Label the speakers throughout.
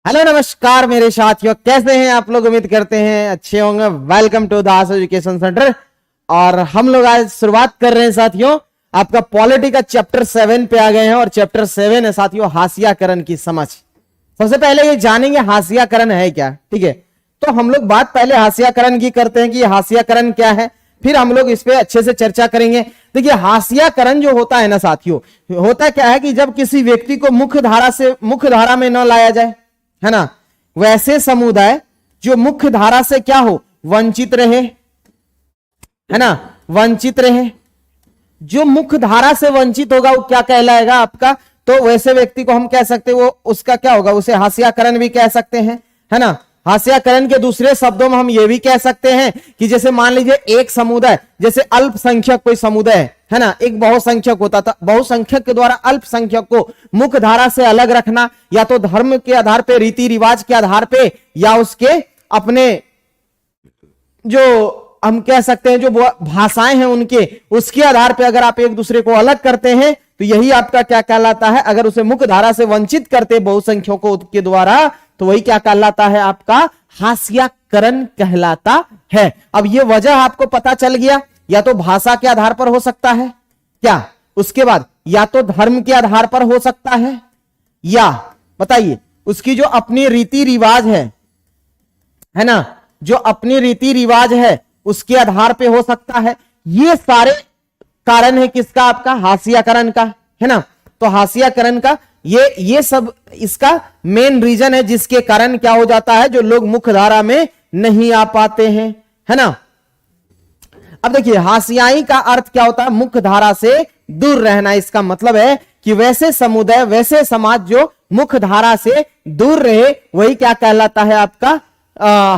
Speaker 1: Hello नमस्कार मेरे साथियों, कैसे हैं आप लोग। उम्मीद करते हैं अच्छे होंगे। Welcome to Das education centre. और हम लोग आज शुरुआत कर रहे हैं साथियों, आपका पॉलिटी का चैप्टर 7 पे आ गए हैं। और चैप्टर 7 है साथियों हाशियाकरण की समझ। सबसे पहले ये जानेंगे हाशियाकरण है क्या, ठीक है। तो हम लोग बात पहले हाशियाकरण की करते हैं कि हाशियाकरण क्या है, फिर हम लोग इस पे अच्छे से चर्चा करेंगे। देखिए हाशियाकरण जो होता है ना साथियों, होता क्या है कि जब किसी व्यक्ति को मुख्य धारा में न लाया जाए, है ना, वैसे समुदाय जो मुख्य धारा से क्या हो, वंचित रहे, है ना, वंचित रहे। जो मुख्य धारा से वंचित होगा वो क्या कहलाएगा आपका, तो वैसे व्यक्ति को हम कह सकते हैं वो उसका क्या होगा, उसे हाशियाकरण भी कह सकते हैं, है ना। हाशियाकरण के दूसरे शब्दों में हम ये भी कह सकते हैं कि जैसे मान लीजिए एक समुदाय, जैसे अल्पसंख्यक कोई समुदाय है ना, एक बहुसंख्यक होता था, बहुसंख्यक के द्वारा अल्पसंख्यक को मुख्य धारा से अलग रखना, या तो धर्म के आधार पे, रीति रिवाज के आधार पे, या उसके अपने जो हम कह सकते हैं जो भाषाएं हैं उनके, उसके आधार पे अगर आप एक दूसरे को अलग करते हैं तो यही आपका क्या कहलाता है। अगर उसे मुख्य धारा से वंचित करते बहुसंख्यकों के द्वारा तो वही क्या कहलाता है, आपका हाशियाकरण कहलाता है। अब ये वजह आपको पता चल गया, या तो भाषा के आधार पर हो सकता है क्या, उसके बाद या तो धर्म के आधार पर हो सकता है, या बताइए उसकी जो अपनी रीति रिवाज है ना, जो अपनी रीति रिवाज है उसके आधार पे हो सकता है। ये सारे कारण है किसका, आपका हाशियाकरण का, है ना। तो हाशियाकरण का ये सब इसका मेन रीजन है जिसके कारण क्या हो जाता है, जो लोग मुख्य धारा में नहीं आ पाते हैं, है ना। अब देखिए हाशियाई का अर्थ क्या होता है, मुख्य धारा से दूर रहना। इसका मतलब है कि वैसे समुदाय, वैसे समाज जो मुख्य धारा से दूर रहे वही क्या कहलाता है, आपका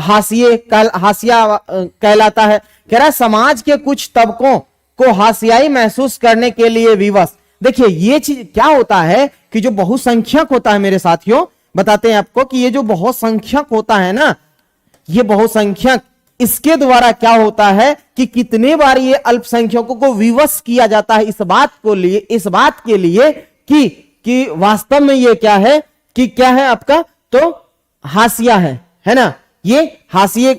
Speaker 1: हाशिया कहलाता है। कह रहा है समाज के कुछ तबकों को हाशियाई महसूस करने के लिए विवश। देखिए ये चीज क्या होता है कि जो बहुसंख्यक होता है मेरे साथियों, बताते हैं आपको कि ये जो बहुसंख्यक होता है ना, ये बहुसंख्यक, इसके द्वारा क्या होता है कि कितने बार ये अल्पसंख्यकों को विवश किया जाता है इस बात के लिए कि वास्तव में ये क्या है, कि क्या है आपका, तो हाशिया है ना। ये हाशिए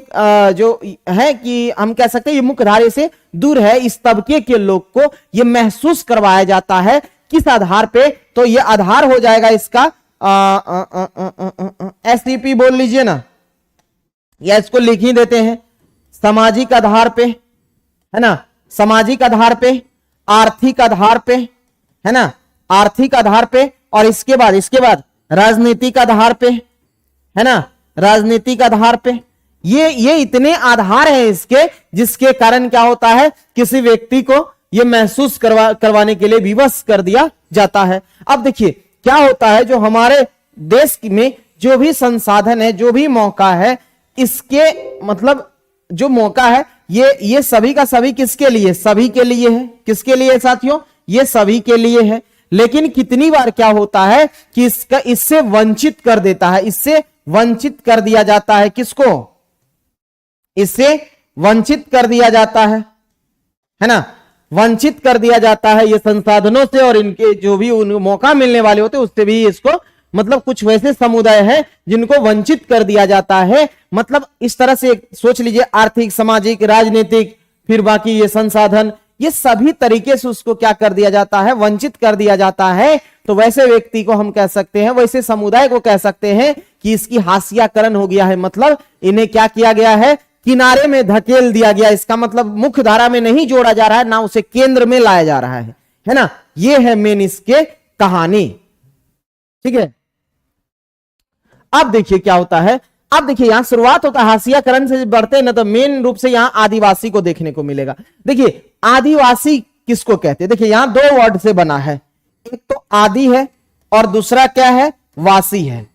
Speaker 1: जो है कि हम कह सकते हैं ये मुख्य धारे से दूर है, इस तबके के लोग को ये महसूस करवाया जाता है। किस आधार पे, तो ये आधार हो जाएगा इसका एससीपी बोल लीजिए ना, या इसको लिख ही देते हैं, सामाजिक आधार पे, है ना, सामाजिक आधार पे, आर्थिक आधार पे, है ना, आर्थिक आधार पे, और इसके बाद राजनीतिक आधार पे, है ना, राजनीतिक आधार पे। ये इतने आधार हैं इसके, जिसके कारण क्या होता है, किसी व्यक्ति को ये महसूस करवाने के लिए विवश कर दिया जाता है। अब देखिए क्या होता है, जो हमारे देश में जो भी संसाधन है, जो भी मौका है, इसके मतलब जो मौका है ये सभी का सभी किसके लिए, सभी के लिए है। किसके लिए साथियों, ये सभी के लिए है। लेकिन कितनी बार क्या होता है कि इससे वंचित कर देता है, इससे वंचित कर दिया जाता है। किसको, इससे वंचित कर दिया जाता है ना, वंचित कर दिया जाता है ये संसाधनों से, और इनके जो भी उन मौका मिलने वाले होते हैं उससे भी इसको, मतलब कुछ वैसे समुदाय हैं जिनको वंचित कर दिया जाता है। मतलब इस तरह से सोच लीजिए, आर्थिक, सामाजिक, राजनीतिक, फिर बाकी ये संसाधन, ये सभी तरीके से उसको क्या कर दिया जाता है, वंचित कर दिया जाता है। तो वैसे व्यक्ति को हम कह सकते हैं, वैसे समुदाय को कह सकते हैं कि इसकी हाशियाकरण हो गया है। मतलब इन्हें क्या किया गया है, किनारे में धकेल दिया गया। इसका मतलब मुख्य धारा में नहीं जोड़ा जा रहा है, ना उसे केंद्र में लाया जा रहा है ना। ये है मेन इसके कहानी, ठीक है। अब देखिए क्या होता है, अब देखिए यहां शुरुआत होता है हाशियाकरण से, बढ़ते हैं ना तो मेन रूप से यहां आदिवासी को देखने को मिलेगा। देखिए आदिवासी किसको कहते हैं, देखिए यहां दो वर्ड से बना है, एक तो आदि है और दूसरा क्या है, वासी है।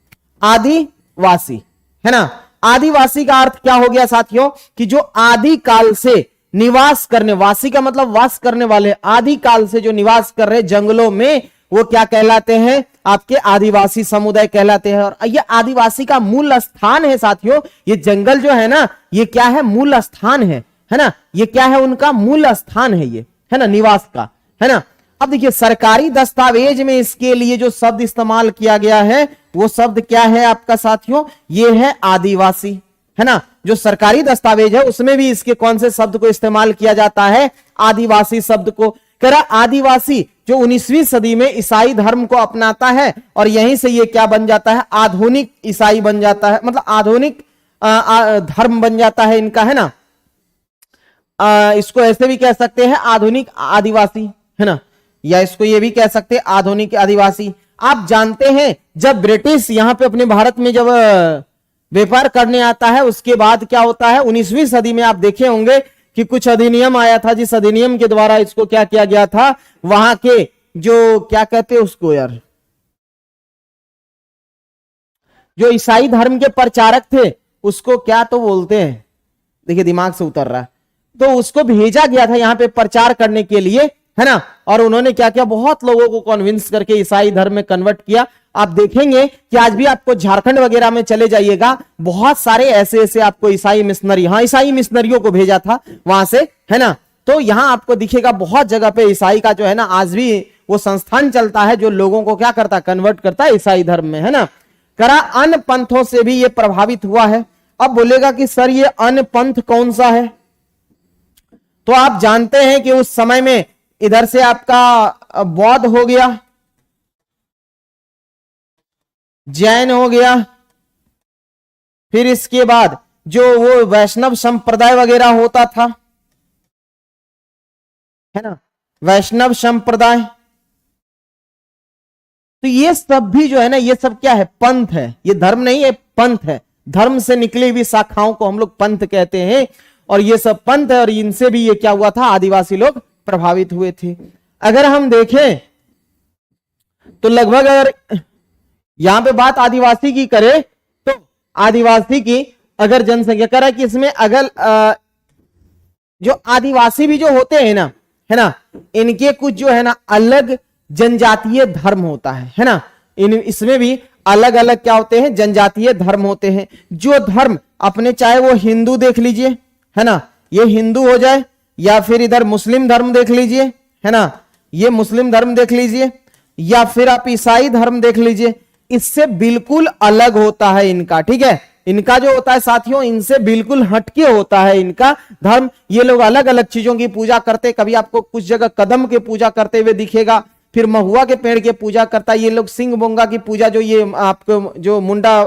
Speaker 1: आदिवासी, है ना। आदिवासी का अर्थ क्या हो गया साथियों, कि जो आदि काल से निवास करने, वासी का मतलब वास करने वाले, आदि काल से जो निवास कर रहे जंगलों में, वो क्या कहलाते हैं, आपके आदिवासी समुदाय कहलाते हैं। और ये आदिवासी का मूल स्थान है साथियों, ये जंगल जो है ना, ये क्या है, मूल स्थान है ना, ये क्या है, उनका मूल स्थान है ये, है ना, निवास का, है ना। अब देखिए सरकारी दस्तावेज में इसके लिए जो शब्द इस्तेमाल किया गया है वो शब्द क्या है आपका साथियों, ये है आदिवासी, है ना। जो सरकारी दस्तावेज है उसमें भी इसके कौन से शब्द को इस्तेमाल किया जाता है, आदिवासी शब्द को। कह रहा आदिवासी जो 19वीं सदी में ईसाई धर्म को अपनाता है और यहीं से ये क्या बन जाता है, आधुनिक ईसाई बन जाता है, मतलब आधुनिक धर्म बन जाता है इनका, है ना। इसको ऐसे भी कह सकते हैं आधुनिक आदिवासी, है ना, या इसको ये भी कह सकते हैं आधुनिक आदिवासी। आप जानते हैं जब ब्रिटिश यहां पे अपने भारत में जब व्यापार करने आता है उसके बाद क्या होता है, 19वीं सदी में आप देखे होंगे कि कुछ अधिनियम आया था, जिस अधिनियम के द्वारा इसको क्या किया गया था, वहां के जो क्या कहते हैं उसको यार, जो ईसाई धर्म के प्रचारक थे उसको क्या तो बोलते हैं, देखिए दिमाग से उतर रहा है, तो उसको भेजा गया था यहां पे प्रचार करने के लिए, है ना। और उन्होंने क्या किया, बहुत लोगों को कन्विंस करके ईसाई धर्म में कन्वर्ट किया। आप देखेंगे कि आज भी आपको झारखंड वगैरह में चले जाइएगा, बहुत सारे ऐसे ऐसे आपको ईसाई मिशनरी, हाँ ईसाई मिशनरियों को भेजा था वहां से, है ना। तो यहां आपको दिखेगा बहुत जगह पे ईसाई का जो है ना आज भी वो संस्थान चलता है जो लोगों को क्या करता है, कन्वर्ट करता है ईसाई धर्म में, है ना। करा अन्य पंथों से भी ये प्रभावित हुआ है। अब बोलेगा कि सर ये अन्य पंथ कौन सा है, तो आप जानते हैं कि उस समय में इधर से आपका बौद्ध हो गया, जैन हो गया, फिर इसके बाद जो वो वैष्णव संप्रदाय वगैरह होता था, है ना, वैष्णव संप्रदाय, तो ये सब भी जो है ना, ये सब क्या है, पंथ है, ये धर्म नहीं है, पंथ है। धर्म से निकली हुई शाखाओं को हम लोग पंथ कहते हैं, और ये सब पंथ है, और इनसे भी ये क्या हुआ था, आदिवासी लोग प्रभावित हुए थे। अगर हम देखें तो लगभग अगर यहां पे बात आदिवासी की करें तो आदिवासी की अगर जनसंख्या करें कि इसमें अगर जो आदिवासी भी जो होते हैं ना, है ना, इनके कुछ जो है ना अलग जनजातीय धर्म होता है ना, इसमें भी अलग अलग क्या होते हैं, जनजातीय धर्म होते हैं। जो धर्म अपने चाहे वो हिंदू देख लीजिए, है ना, ये हिंदू हो जाए, या फिर इधर मुस्लिम धर्म देख लीजिए, है ना, ये मुस्लिम धर्म देख लीजिए, या फिर आप ईसाई धर्म देख लीजिए, इससे बिल्कुल अलग होता है इनका, ठीक है। इनका जो होता है साथियों, इनसे बिल्कुल हटके होता है इनका धर्म। ये लोग अलग अलग चीजों की पूजा करते, कभी आपको कुछ जगह कदम की पूजा करते हुए दिखेगा, फिर महुआ के पेड़ की पूजा करता है, ये लोग सिंह बोंगा की पूजा जो ये आपको जो मुंडा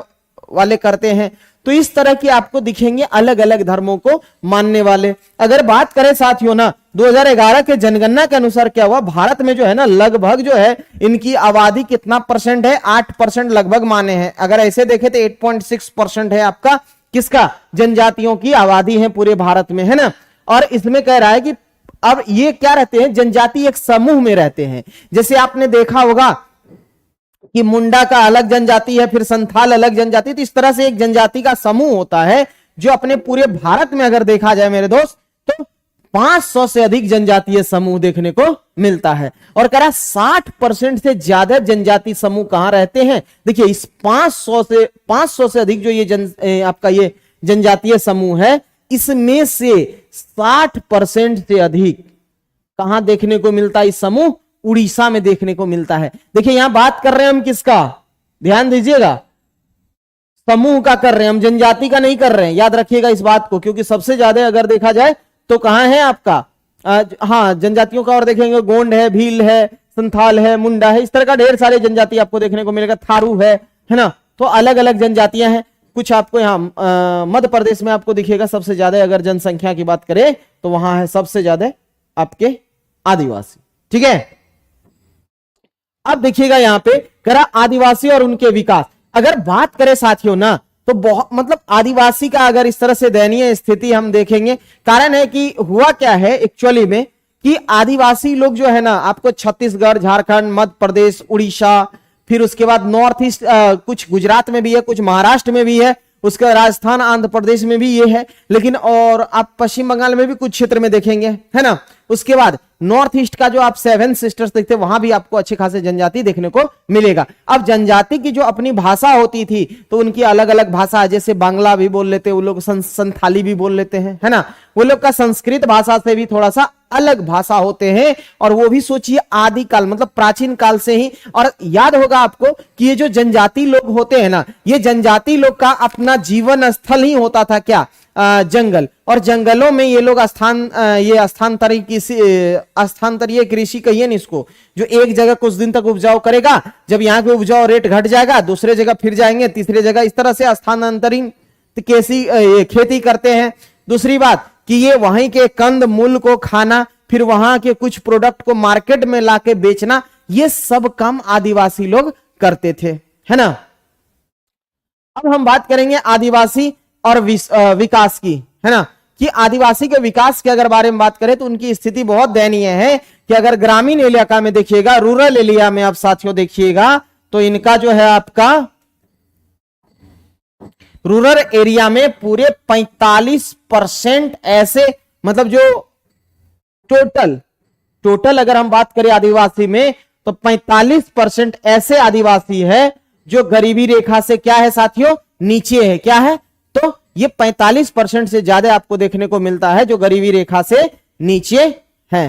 Speaker 1: वाले करते हैं। तो इस तरह की आपको दिखेंगे अलग अलग धर्मों को मानने वाले। अगर बात करें साथियों ना 2011 के जनगणना के अनुसार क्या हुआ, भारत में जो है ना लगभग जो है इनकी आबादी कितना परसेंट है, 8% लगभग माने हैं। अगर ऐसे देखें तो 8.6% है आपका किसका, जनजातियों की आबादी है पूरे भारत में, है ना। और इसमें कह रहा है कि अब ये क्या रहते हैं, जनजाति एक समूह में रहते हैं। जैसे आपने देखा होगा कि मुंडा का अलग जनजाति है, फिर संथाल अलग जनजाति, तो इस तरह से एक जनजाति का समूह होता है जो अपने पूरे भारत में अगर देखा जाए मेरे दोस्त तो 500 से अधिक जनजातीय समूह देखने को मिलता है। और कह रहा 60% से ज्यादा जनजाति समूह कहां रहते हैं, देखिए इस 500 से अधिक जो ये आपका ये जनजातीय समूह है, इसमें से 60% से अधिक कहां देखने को मिलता है, इस समूह उड़ीसा में देखने को मिलता है। देखिए यहां बात कर रहे हैं हम किसका, ध्यान दीजिएगा, समूह का कर रहे हैं हम, जनजाति का नहीं कर रहे हैं, याद रखिएगा इस बात को, क्योंकि सबसे ज्यादा अगर देखा जाए तो कहां है आपका, हाँ जनजातियों का और देखेंगे, गोंड है, भील है, संथाल है, मुंडा है, इस तरह का ढेर सारे जनजाति आपको देखने को मिलेगा, थारू है ना। तो अलग अलग जनजातियां हैं। कुछ आपको यहाँ मध्य प्रदेश में आपको दिखेगा सबसे ज्यादा, अगर जनसंख्या की बात करें तो वहां है सबसे ज्यादा आपके आदिवासी, ठीक है। अब देखिएगा यहां पे करा आदिवासी और उनके विकास। अगर बात करें साथियों ना तो बहुत मतलब आदिवासी का अगर इस तरह से दयनीय स्थिति हम देखेंगे, कारण है कि हुआ क्या है एक्चुअली में कि आदिवासी लोग जो है ना आपको छत्तीसगढ़, झारखंड, मध्य प्रदेश, उड़ीसा, फिर उसके बाद नॉर्थ ईस्ट, कुछ गुजरात में भी है, कुछ महाराष्ट्र में भी है, उसका राजस्थान, आंध्र प्रदेश में भी ये है, लेकिन और आप पश्चिम बंगाल में भी कुछ क्षेत्र में देखेंगे, है ना। उसके बाद नॉर्थ ईस्ट का जो आप 7 सिस्टर्स देखते हैं वहां भी आपको अच्छे खासे जनजाति देखने को मिलेगा। अब जनजाति की जो अपनी भाषा होती थी तो उनकी अलग अलग भाषा, जैसे बांग्ला भी बोल लेते हैं वो लोग, संथाली भी बोल लेते हैं, है ना। वो लोग का संस्कृत भाषा से भी थोड़ा सा अलग भाषा होते हैं, और वो भी सोचिए आदिकाल मतलब प्राचीन काल से ही। और याद होगा आपको कि ये जो जनजाति लोग होते हैं ना, ये जनजाति लोग का अपना जीवन स्थल ही होता था क्या, जंगल। और जंगलों में ये लोग स्थानांतरीय कृषि कहिए न इसको, जो एक जगह कुछ दिन तक उपजाऊ करेगा, जब यहाँ पे उपजाऊ रेट घट जाएगा दूसरे जगह फिर जाएंगे, तीसरे जगह, इस तरह से स्थानांतरित खेती करते हैं। दूसरी बात कि ये वहीं के कंद मूल को खाना, फिर वहां के कुछ प्रोडक्ट को मार्केट में लाके बेचना, ये सब काम आदिवासी लोग करते थे, है ना। अब हम बात करेंगे आदिवासी और विकास की, है ना, कि आदिवासी के विकास के अगर बारे में बात करें तो उनकी स्थिति बहुत दयनीय है। कि अगर ग्रामीण इलाका में देखिएगा, रूरल एरिया में आप साथियों देखिएगा, तो इनका जो है आपका रूरल एरिया में पूरे 45% ऐसे, मतलब जो टोटल अगर हम बात करें आदिवासी में, तो 45% ऐसे आदिवासी है जो गरीबी रेखा से क्या है साथियों, नीचे है। क्या है, तो ये 45% से ज्यादा आपको देखने को मिलता है जो गरीबी रेखा से नीचे है।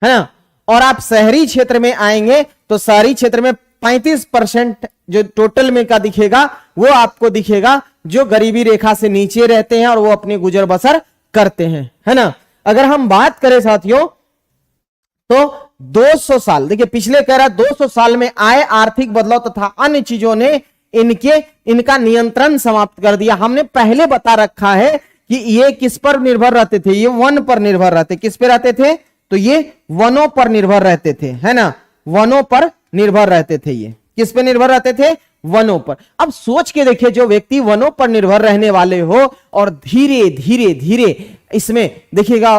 Speaker 1: है ना। और आप शहरी क्षेत्र में आएंगे तो शहरी क्षेत्र में 35% जो टोटल में का दिखेगा, वो आपको दिखेगा जो गरीबी रेखा से नीचे रहते हैं और वो अपनी गुजर बसर करते हैं, है ना। अगर हम बात करें साथियों तो 200 साल, देखिए पिछले कह रहा 200 साल में आए आर्थिक बदलाव तथा अन्य चीजों ने इनका नियंत्रण समाप्त कर दिया। हमने पहले बता रखा है कि ये किस पर निर्भर रहते थे, ये वन पर निर्भर रहते। किस पे रहते थे, तो ये वनों पर निर्भर रहते थे, है ना, वनों पर निर्भर रहते थे। ये किस पे निर्भर रहते थे, वनों पर। अब सोच के देखिए, जो व्यक्ति वनों पर निर्भर रहने वाले हो और धीरे धीरे धीरे इसमें देखिएगा,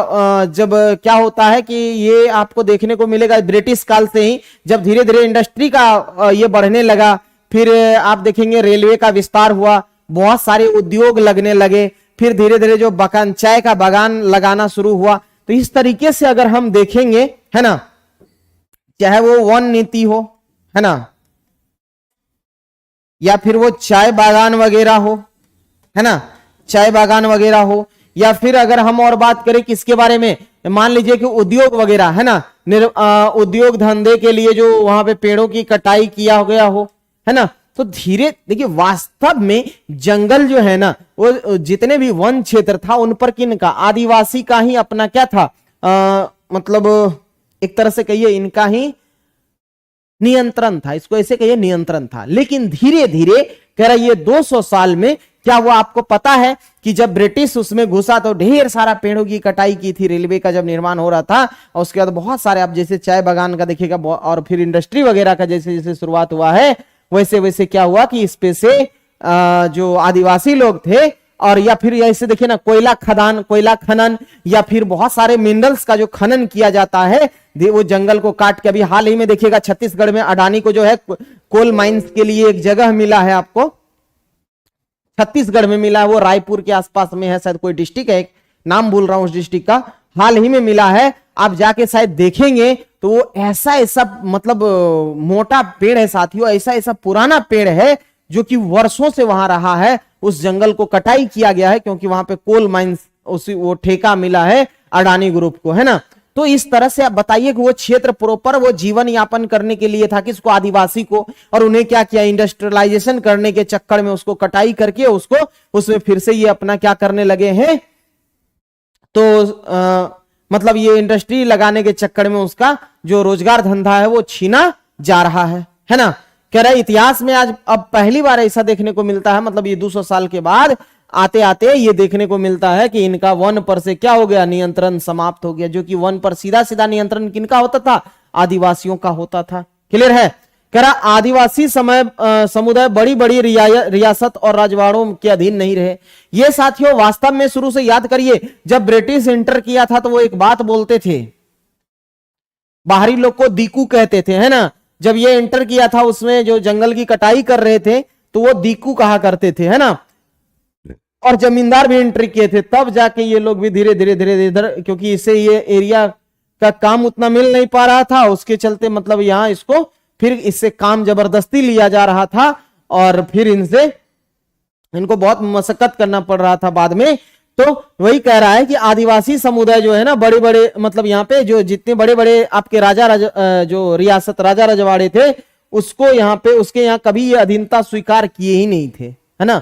Speaker 1: जब क्या होता है कि ये आपको देखने को मिलेगा ब्रिटिश काल से ही, जब धीरे धीरे इंडस्ट्री का ये बढ़ने लगा, फिर आप देखेंगे रेलवे का विस्तार हुआ, बहुत सारे उद्योग लगने लगे, फिर धीरे धीरे जो चाय का बागान लगाना शुरू हुआ। तो इस तरीके से अगर हम देखेंगे, है ना, चाहे वो वन नीति हो, है ना, या फिर वो चाय बागान वगैरह हो, है ना, चाय बागान वगैरह हो, या फिर अगर हम और बात करें किसके बारे में, मान लीजिए कि उद्योग वगैरह, है ना, उद्योग धंधे के लिए जो वहां पे पेड़ों की कटाई किया गया हो, है ना। तो धीरे देखिए, वास्तव में जंगल जो है ना, वो जितने भी वन क्षेत्र था उन पर किन का, आदिवासी का ही अपना क्या था, मतलब एक तरह से कहिए इनका ही नियंत्रण था, इसको ऐसे कहिए नियंत्रण था। लेकिन धीरे धीरे कह रहा ये 200 साल में क्या हुआ, आपको पता है कि जब ब्रिटिश उसमें घुसा तो ढेर सारा पेड़ों की कटाई की थी, रेलवे का जब निर्माण हो रहा था, और उसके बाद बहुत सारे, आप जैसे चाय बागान का देखिएगा, और फिर इंडस्ट्री वगैरह का जैसे जैसे शुरुआत हुआ है, वैसे वैसे क्या हुआ कि इस पे से जो आदिवासी लोग थे, और या फिर ऐसे देखिए ना, कोयला खनन, या फिर बहुत सारे मिनरल्स का जो खनन किया जाता है, वो जंगल को काट के। अभी हाल ही में देखिएगा छत्तीसगढ़ में अडानी को जो है कोल माइंस के लिए एक जगह मिला है, आपको छत्तीसगढ़ में मिला है, वो रायपुर के आसपास में है, शायद कोई डिस्ट्रिक्ट है, नाम भूल रहा हूं उस डिस्ट्रिक्ट का, हाल ही में मिला है। आप जाके शायद देखेंगे तो वो ऐसा मतलब मोटा पेड़ है साथियों, ऐसा पुराना पेड़ है जो कि वर्षों से वहां रहा है। उस जंगल को कटाई किया गया है क्योंकि वहां पे कोल माइंस वो ठेका मिला है अडानी ग्रुप को, है ना। तो इस तरह से आप बताइए कि वो क्षेत्र प्रॉपर वो जीवन यापन करने के लिए था, किसको, आदिवासी को, और उन्हें क्या किया, इंडस्ट्रियलाइजेशन करने के चक्कर में उसको कटाई करके उसको उसमें फिर से ये अपना क्या करने लगे हैं, तो मतलब ये इंडस्ट्री लगाने के चक्कर में उसका जो रोजगार धंधा है वो छीना जा रहा है ना। कह रहा है इतिहास में आज अब पहली बार ऐसा देखने को मिलता है, मतलब ये 200 साल के बाद आते आते ये देखने को मिलता है कि इनका वन पर से क्या हो गया, नियंत्रण समाप्त हो गया। जो कि वन पर सीधा सीधा नियंत्रण किनका होता था, आदिवासियों का होता था। क्लियर है। कह रहा आदिवासी समुदाय बड़ी बड़ी रियासत और राजवाड़ों के अधीन नहीं रहे। ये साथियों वास्तव में शुरू से याद करिए, जब ब्रिटिश इंटर किया था तो वो एक बात बोलते थे, बाहरी लोग को दीकू कहते थे, है ना। जब ये इंटर किया था उसमें जो जंगल की कटाई कर रहे थे तो वो दीकू कहा करते थे, है ना। और जमींदार भी एंट्री किए थे, तब जाके ये लोग भी धीरे धीरे इधर, क्योंकि इससे ये एरिया का काम उतना मिल नहीं पा रहा था, उसके चलते मतलब यहां इसको फिर इससे काम जबरदस्ती लिया जा रहा था और फिर इनसे इनको बहुत मशक्कत करना पड़ रहा था बाद में। तो वही कह रहा है कि आदिवासी समुदाय जो है ना, बड़े बड़े मतलब यहाँ पे जो जितने बड़े बड़े आपके जो रियासत राजा रजवाड़े थे, उसको यहाँ पे उसके यहाँ कभी ये अधीनता स्वीकार किए ही नहीं थे, है ना।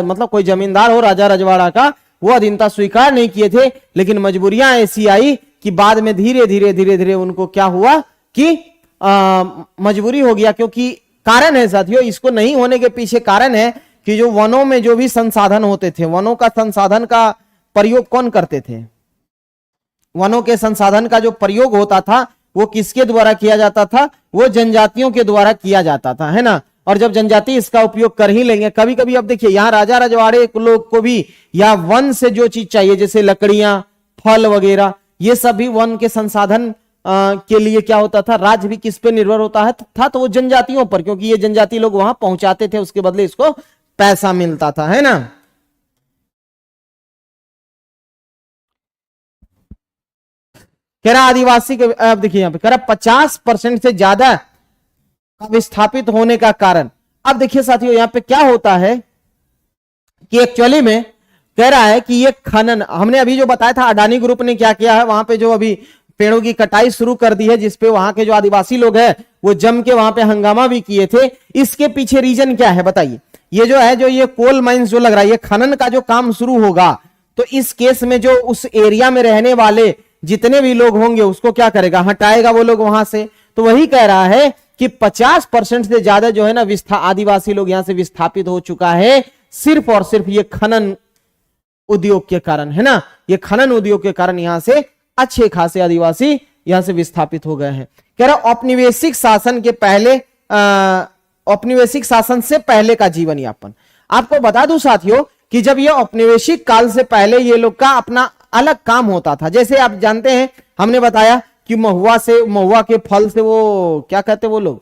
Speaker 1: मतलब कोई जमींदार हो राजा रजवाड़ा का, वो अधीनता स्वीकार नहीं किए थे। लेकिन मजबूरियां ऐसी आई कि बाद में धीरे धीरे उनको क्या हुआ कि मजबूरी हो गया। क्योंकि कारण है साथियों, इसको नहीं होने के पीछे कारण है कि जो वनों में जो भी संसाधन होते थे, वनों का संसाधन का प्रयोग कौन करते थे? वनों के संसाधन का जो प्रयोग होता था वो किसके द्वारा किया जाता था? वो जनजातियों के द्वारा किया जाता था, है ना। और जब जनजाति इसका उपयोग कर ही लेंगे, कभी कभी अब देखिए यहाँ राजा रजवाड़े लोग को भी या वन से जो चीज चाहिए, जैसे लकड़ियां, फल वगैरह, ये सब भी वन के संसाधन के लिए क्या होता था? राज्य भी किस पे निर्भर होता है था? तो वो जनजातियों पर, क्योंकि ये जनजाति लोग वहां पहुंचाते थे, उसके बदले इसको पैसा मिलता था, है ना। कह रहा आदिवासी के, अब देखिए यहां पे कह रहा 50% से ज्यादा विस्थापित होने का कारण। अब देखिए साथियों यहां पे क्या होता है कि एक्चुअली में कह रहा है कि ये खनन, हमने अभी जो बताया था अडानी ग्रुप ने क्या किया है, वहां पे जो अभी पेड़ों की कटाई शुरू कर दी है, जिसपे वहां के जो आदिवासी लोग हैं वो जम के वहां पे हंगामा भी किए थे। इसके पीछे रीजन क्या है बताइए? ये जो है, जो ये कोल माइंस जो लग रहा है, ये खनन का जो काम शुरू होगा, तो इस केस में जो उस एरिया में रहने वाले जितने भी लोग होंगे उसको क्या करेगा? हटाएगा वो लोग वहां से। तो वही कह रहा है कि 50% से ज्यादा जो है ना आदिवासी लोग यहां से विस्थापित हो चुका है, सिर्फ और सिर्फ ये खनन उद्योग के कारण, है ना। ये खनन उद्योग के कारण यहां से अच्छे खासे आदिवासी यहां से विस्थापित हो गए हैं। कह रहा औपनिवेशिक शासन के पहले, औपनिवेशिक शासन से पहले का जीवन यापन। आपको बता दूं साथियों कि जब ये औपनिवेशिक काल से पहले ये लोग का अपना अलग काम होता था। जैसे आप जानते हैं, हमने बताया कि महुआ के फल से वो क्या कहते वो लोग,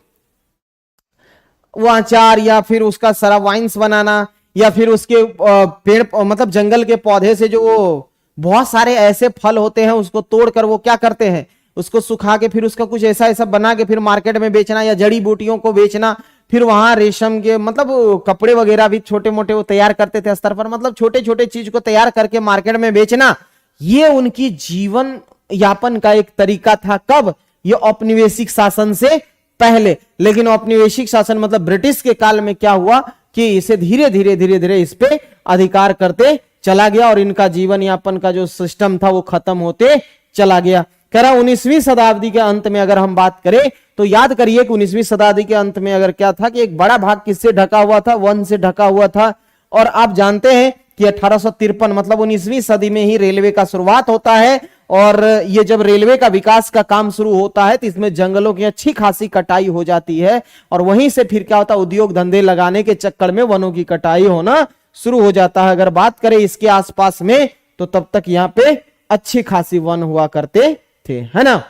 Speaker 1: वो अचार या फिर उसका सारा वाइन्स बनाना, या फिर उसके पेड़ मतलब जंगल के पौधे से जो वो बहुत सारे ऐसे फल होते हैं उसको तोड़कर वो क्या करते हैं, उसको सुखा के फिर उसका कुछ ऐसा ऐसा बना के फिर मार्केट में बेचना, या जड़ी बूटियों को बेचना। फिर वहां रेशम के मतलब कपड़े वगैरह भी छोटे मोटे वो तैयार करते थे स्तर पर, मतलब छोटे छोटे चीज को तैयार करके मार्केट में बेचना। ये उनकी जीवन यापन का एक तरीका था। कब? ये औपनिवेशिक शासन से पहले। लेकिन औपनिवेशिक शासन मतलब ब्रिटिश के काल में क्या हुआ कि इसे धीरे धीरे इस पे अधिकार करते चला गया, और इनका जीवन यापन का जो सिस्टम था वो खत्म होते चला गया। कह रहा 19वीं शताब्दी के अंत में अगर हम बात करें तो याद करिए कि 19वीं शताब्दी के अंत में अगर क्या था कि एक बड़ा भाग किससे ढका हुआ था? वन से ढका हुआ था। और आप जानते हैं कि 1853 मतलब 19वीं सदी में ही रेलवे का शुरुआत होता है। और ये जब रेलवे का विकास का काम शुरू होता है तो इसमें जंगलों की अच्छी खासी कटाई हो जाती है, और वहीं से फिर क्या होता है, उद्योग धंधे लगाने के चक्कर में वनों की कटाई होना शुरू हो जाता है। अगर बात करें इसके आसपास में तो तब तक यहाँ पे अच्छी खासी वन हुआ करते थे, है ना।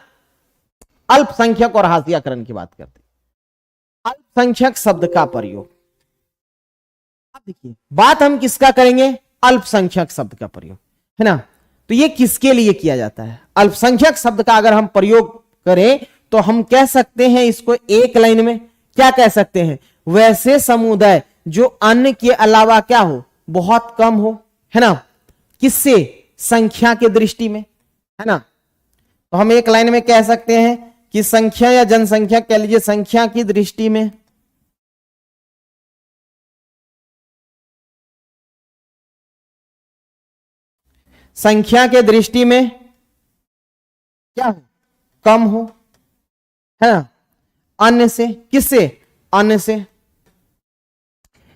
Speaker 1: अल्पसंख्यक और हाशियाकरण की बात करते, अल्पसंख्यक शब्द का प्रयोग। अब देखिए बात हम किसका करेंगे? अल्पसंख्यक शब्द का प्रयोग, है ना। तो ये किसके लिए किया जाता है? अल्पसंख्यक शब्द का अगर हम प्रयोग करें तो हम कह सकते हैं इसको एक लाइन में क्या कह सकते हैं? वैसे समुदाय जो अन्य के अलावा क्या हो, बहुत कम हो, है ना। किससे? संख्या के दृष्टि में, है ना। तो हम एक लाइन में कह सकते हैं कि संख्या या जनसंख्या कह लीजिए, संख्या की दृष्टि में संख्या के दृष्टि में क्या हो? कम हो, है ना। अन्य से, किससे? अन्य से।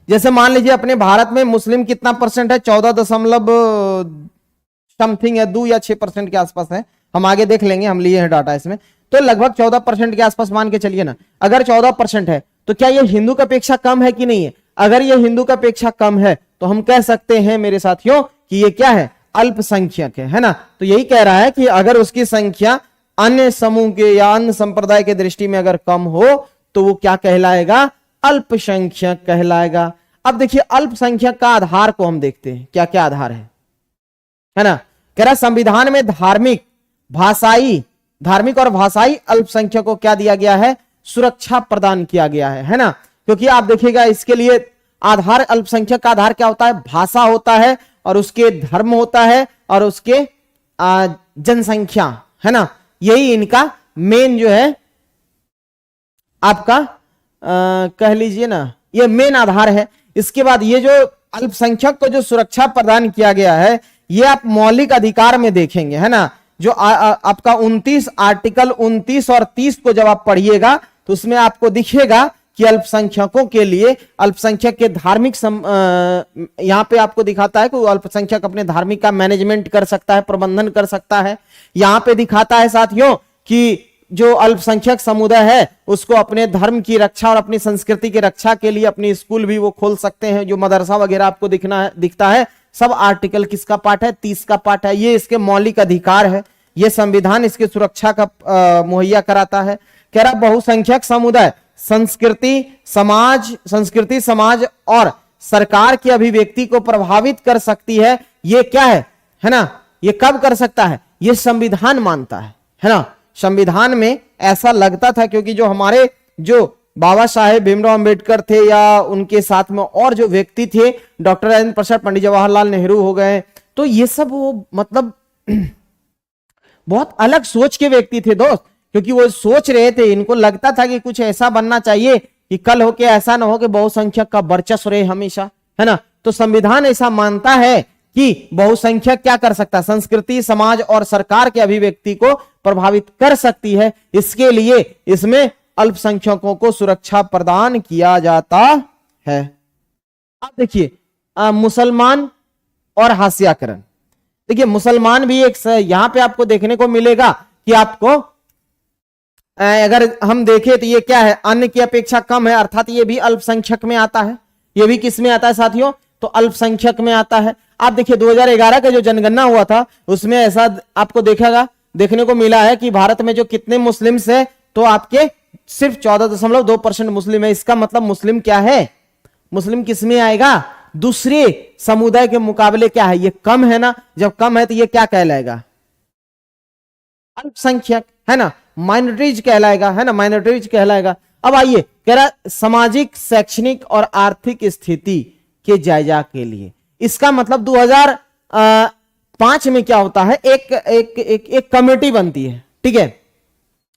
Speaker 1: जैसे मान लीजिए अपने भारत में मुस्लिम कितना परसेंट है? 14 समथिंग है, 2 या 6% के आसपास है। हम आगे देख लेंगे, हम लिए हैं डाटा इसमें। तो लगभग 14% के आसपास मान के चलिए ना। अगर 14% है तो क्या ये हिंदू की अपेक्षा कम है कि नहीं है? अगर ये हिंदू की अपेक्षा कम है तो हम कह सकते हैं मेरे साथियों कि ये क्या है? अल्पसंख्यक है ना। तो यही कह रहा है कि अगर उसकी संख्या अन्य समूह के या अन्य संप्रदाय के दृष्टि में अगर कम हो तो वो क्या कहलाएगा? अल्पसंख्यक कहलाएगा। अब देखिए अल्पसंख्यक का आधार को हम देखते हैं, क्या क्या आधार है ना। कह रहा संविधान में धार्मिक और भाषाई अल्पसंख्यक को क्या दिया गया है? सुरक्षा प्रदान किया गया है ना। क्योंकि आप देखिएगा इसके लिए आधार, अल्पसंख्यक का आधार क्या होता है? भाषा होता है, और उसके धर्म होता है, और उसके जनसंख्या, है ना। यही इनका मेन जो है आपका कह लीजिए ना, ये मेन आधार है। इसके बाद ये जो अल्पसंख्यक को जो सुरक्षा प्रदान किया गया है, ये आप मौलिक अधिकार में देखेंगे, है ना। जो आपका 29 आर्टिकल 29 और 30 को जब आप पढ़िएगा तो उसमें आपको दिखेगा कि अल्पसंख्यकों के लिए, अल्पसंख्यक के धार्मिक यहां पे आपको दिखाता है कि अल्पसंख्यक अपने धार्मिक का मैनेजमेंट कर सकता है, प्रबंधन कर सकता है। यहां पे दिखाता है साथियों कि जो अल्पसंख्यक समुदाय है उसको अपने धर्म की रक्षा और अपनी संस्कृति की रक्षा के लिए अपनी स्कूल भी वो खोल सकते हैं, जो मदरसा वगैरह आपको दिखता है, सब आर्टिकल किसका पार्ट है? 30 का पार्ट है। ये इसके मौलिक अधिकार है, ये संविधान इसके सुरक्षा का मुहैया कराता है। कह रहा बहुसंख्यक समुदाय संस्कृति समाज और सरकार की अभिव्यक्ति को प्रभावित कर सकती है। ये क्या है ना, ये कब कर सकता है? ये संविधान मानता है ना। संविधान में ऐसा लगता था, क्योंकि जो हमारे जो बाबा साहेब भीमराव अंबेडकर थे या उनके साथ में और जो व्यक्ति थे, डॉक्टर राजेंद्र प्रसाद, पंडित जवाहरलाल नेहरू हो गए, तो ये सब वो मतलब बहुत अलग सोच के व्यक्ति थे दोस्त, क्योंकि वो सोच रहे थे, इनको लगता था कि कुछ ऐसा बनना चाहिए कि कल होके ऐसा ना हो कि बहुसंख्यक का वर्चस्व रहे हमेशा, है ना। तो संविधान ऐसा मानता है कि बहुसंख्यक क्या कर सकता है? संस्कृति समाज और सरकार के अभिव्यक्ति को प्रभावित कर सकती है। इसके लिए इसमें अल्पसंख्यकों को सुरक्षा प्रदान किया जाता है। अब देखिए मुसलमान और हाशियाकरण। देखिए मुसलमान भी एक यहां पे आपको देखने को मिलेगा कि आपको अगर हम देखें तो ये क्या है? अन्य की अपेक्षा कम है, अर्थात ये भी अल्पसंख्यक में आता है। ये भी किस में आता है साथियों? तो अल्पसंख्यक में आता है। आप देखिए 2011 का जो जनगणना हुआ था उसमें ऐसा आपको देखने को मिला है कि भारत में जो कितने मुस्लिम्स है, तो आपके सिर्फ 14.2% मुस्लिम है। इसका मतलब मुस्लिम क्या है? मुस्लिम किस में आएगा? दूसरे समुदाय के मुकाबले क्या है? ये कम है ना। जब कम है तो ये क्या कहलाएगा? अल्पसंख्यक, है ना, माइनॉरिटीज कहलाएगा, है ना, माइनॉरिटीज कहलाएगा। अब आइए, कह रहा सामाजिक, शैक्षणिक और आर्थिक स्थिति के जायजा के लिए। इसका मतलब 2005 में क्या होता है? एक कमेटी बनती है, ठीक है।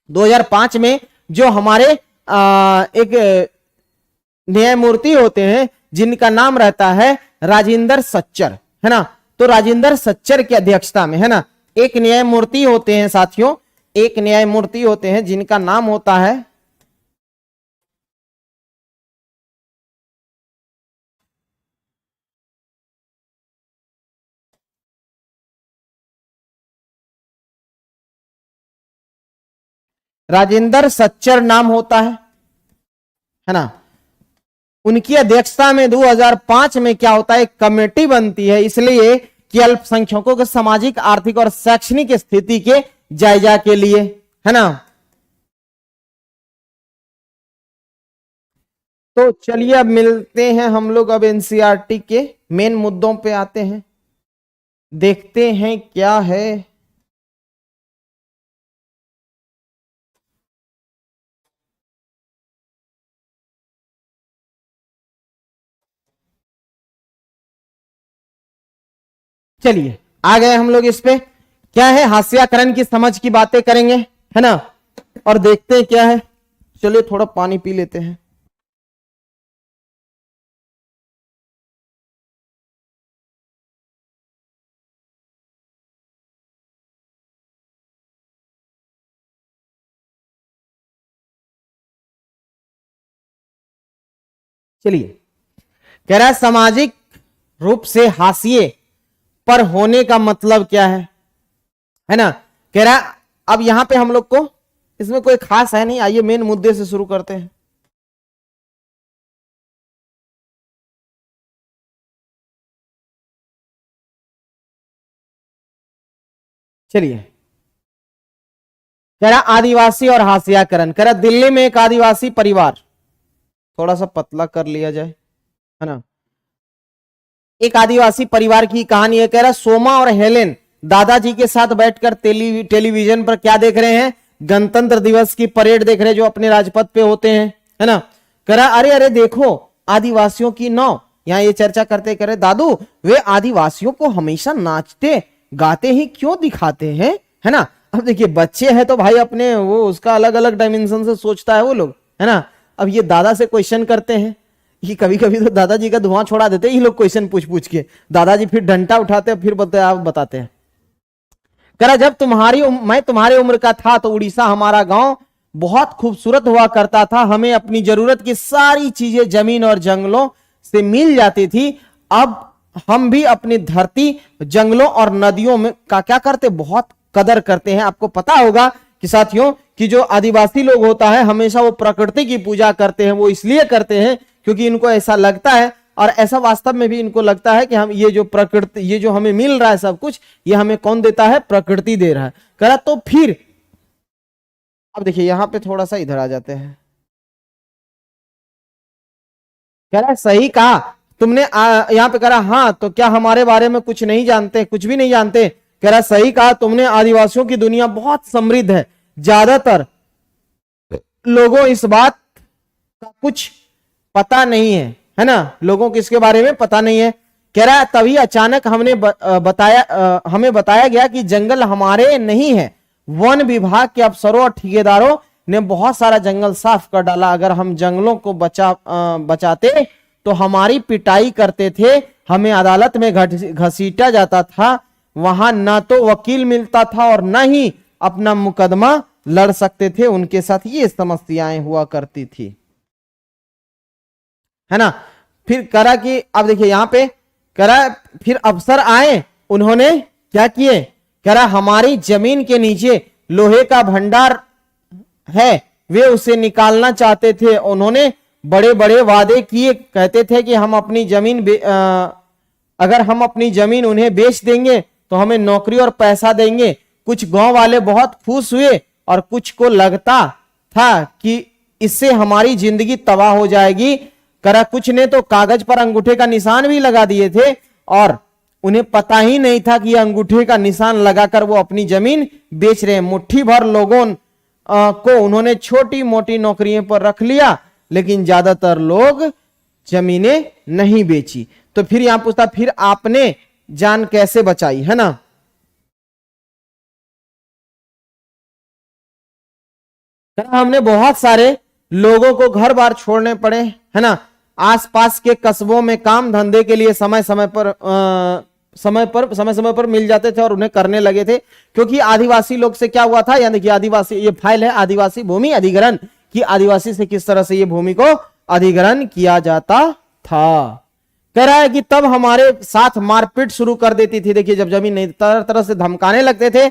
Speaker 1: 2005 में जो हमारे एक न्यायमूर्ति होते हैं जिनका नाम रहता है राजेंद्र सच्चर, है ना। तो राजेंद्र सच्चर की अध्यक्षता में, है ना, एक न्यायमूर्ति होते हैं साथियों, एक न्यायमूर्ति होते हैं जिनका नाम होता है राजेंद्र सच्चर, नाम होता है ना। उनकी अध्यक्षता में 2005 में क्या होता है? एक कमेटी बनती है, इसलिए कि अल्पसंख्यकों के सामाजिक, आर्थिक और शैक्षणिक स्थिति के जायजा के लिए, है ना। तो चलिए अब मिलते हैं हम लोग, अब एनसीईआरटी के मेन मुद्दों पे आते हैं, देखते हैं क्या है। चलिए आ गए हम लोग इस पे। क्या है? हास्याकरण की समझ की बातें करेंगे, है ना, और देखते हैं क्या है। चलिए थोड़ा पानी पी लेते हैं। चलिए, कह रहा है सामाजिक रूप से हाशिए पर होने का मतलब क्या है ना। कह रहा है अब यहां पे हम लोग को इसमें कोई खास है नहीं। आइए मेन मुद्दे से शुरू करते हैं। चलिए, कह रहा आदिवासी और हाशियाकरण। कह रहा दिल्ली में एक आदिवासी परिवार, थोड़ा सा पतला कर लिया जाए, है ना। एक आदिवासी परिवार की कहानी है। कह रहा सोमा और हेलेन दादाजी के साथ बैठकर टेलीविजन पर क्या देख रहे हैं? गणतंत्र दिवस की परेड देख रहे हैं जो अपने राजपथ पे होते हैं, है ना। कह रहा अरे अरे देखो, आदिवासियों की नाव। यहाँ ये चर्चा करते करे दादू वे आदिवासियों को हमेशा नाचते गाते ही क्यों दिखाते हैं, है ना। अब देखिए बच्चे हैं तो भाई अपने वो उसका अलग अलग डायमेंशन से सोचता है वो लोग, है ना। अब ये दादा से क्वेश्चन करते हैं, ये कभी कभी तो दादाजी का धुआं छोड़ा देते हैं ये लोग क्वेश्चन पूछ पूछ के, दादाजी फिर डंडा उठाते हैं, फिर बताते हैं। कह रहा जब मैं तुम्हारी उम्र का था तो उड़ीसा हमारा गांव बहुत खूबसूरत हुआ करता था, हमें अपनी जरूरत की सारी चीजें जमीन और जंगलों से मिल जाती थी। अब हम भी अपनी धरती जंगलों और नदियों में का क्या करते, बहुत कदर करते हैं। आपको पता होगा कि साथियों कि जो आदिवासी लोग होता है हमेशा वो प्रकृति की पूजा करते हैं। वो इसलिए करते हैं क्योंकि इनको ऐसा लगता है, और ऐसा वास्तव में भी इनको लगता है कि हम ये जो प्रकृति, ये जो हमें मिल रहा है सब कुछ, ये हमें कौन देता है, प्रकृति दे रहा है। कह रहा तो फिर अब देखिए यहां पे थोड़ा सा इधर आ जाते हैं। कह रहा सही कहा तुमने, यहां पे कह रहा हाँ तो क्या हमारे बारे में कुछ नहीं जानते, कुछ भी नहीं जानते। कह रहा सही कहा तुमने, आदिवासियों की दुनिया बहुत समृद्ध है, ज्यादातर लोगों इस बात का कुछ पता नहीं है ना, लोगों को इसके बारे में पता नहीं है। कह रहा तभी अचानक हमें बताया गया कि जंगल हमारे नहीं है। वन विभाग के अफसरों और ठेकेदारों ने बहुत सारा जंगल साफ कर डाला। अगर हम जंगलों को बचाते तो हमारी पिटाई करते थे, हमें अदालत में घसीटा जाता था, वहां ना तो वकील मिलता था और ना ही अपना मुकदमा लड़ सकते थे। उनके साथ ये समस्याएं हुआ करती थी, है ना। फिर करा कि अब देखिए यहां पे करा फिर अफसर आए, उन्होंने क्या किए, करा हमारी जमीन के नीचे लोहे का भंडार है, वे उसे निकालना चाहते थे। उन्होंने बड़े बड़े वादे किए, कहते थे कि हम अपनी जमीन अगर हम अपनी जमीन उन्हें बेच देंगे तो हमें नौकरी और पैसा देंगे। कुछ गांव वाले बहुत खुश हुए और कुछ को लगता था कि इससे हमारी जिंदगी तबाह हो जाएगी। करा कुछ ने तो कागज पर अंगूठे का निशान भी लगा दिए थे और उन्हें पता ही नहीं था कि यह अंगूठे का निशान लगाकर वो अपनी जमीन बेच रहे हैं। मुट्ठी भर लोगों को उन्होंने छोटी मोटी नौकरियों पर रख लिया, लेकिन ज्यादातर लोग जमीनें नहीं बेची। तो फिर यहां पूछता फिर आपने जान कैसे बचाई, है ना। हमने बहुत सारे लोगों को घर बार छोड़ने पड़े, है ना। आसपास के कस्बों में काम धंधे के लिए समय समय पर मिल जाते थे और उन्हें करने लगे थे। क्योंकि आदिवासी लोग से क्या हुआ था, यानी कि आदिवासी, ये फाइल है आदिवासी भूमि अधिग्रहण कि आदिवासी से किस तरह से ये भूमि को अधिग्रहण किया जाता था। कह रहा है कि तब हमारे साथ मारपीट शुरू कर देती थी। देखिए जब जमीन नहीं, तरह तरह से धमकाने लगते थे।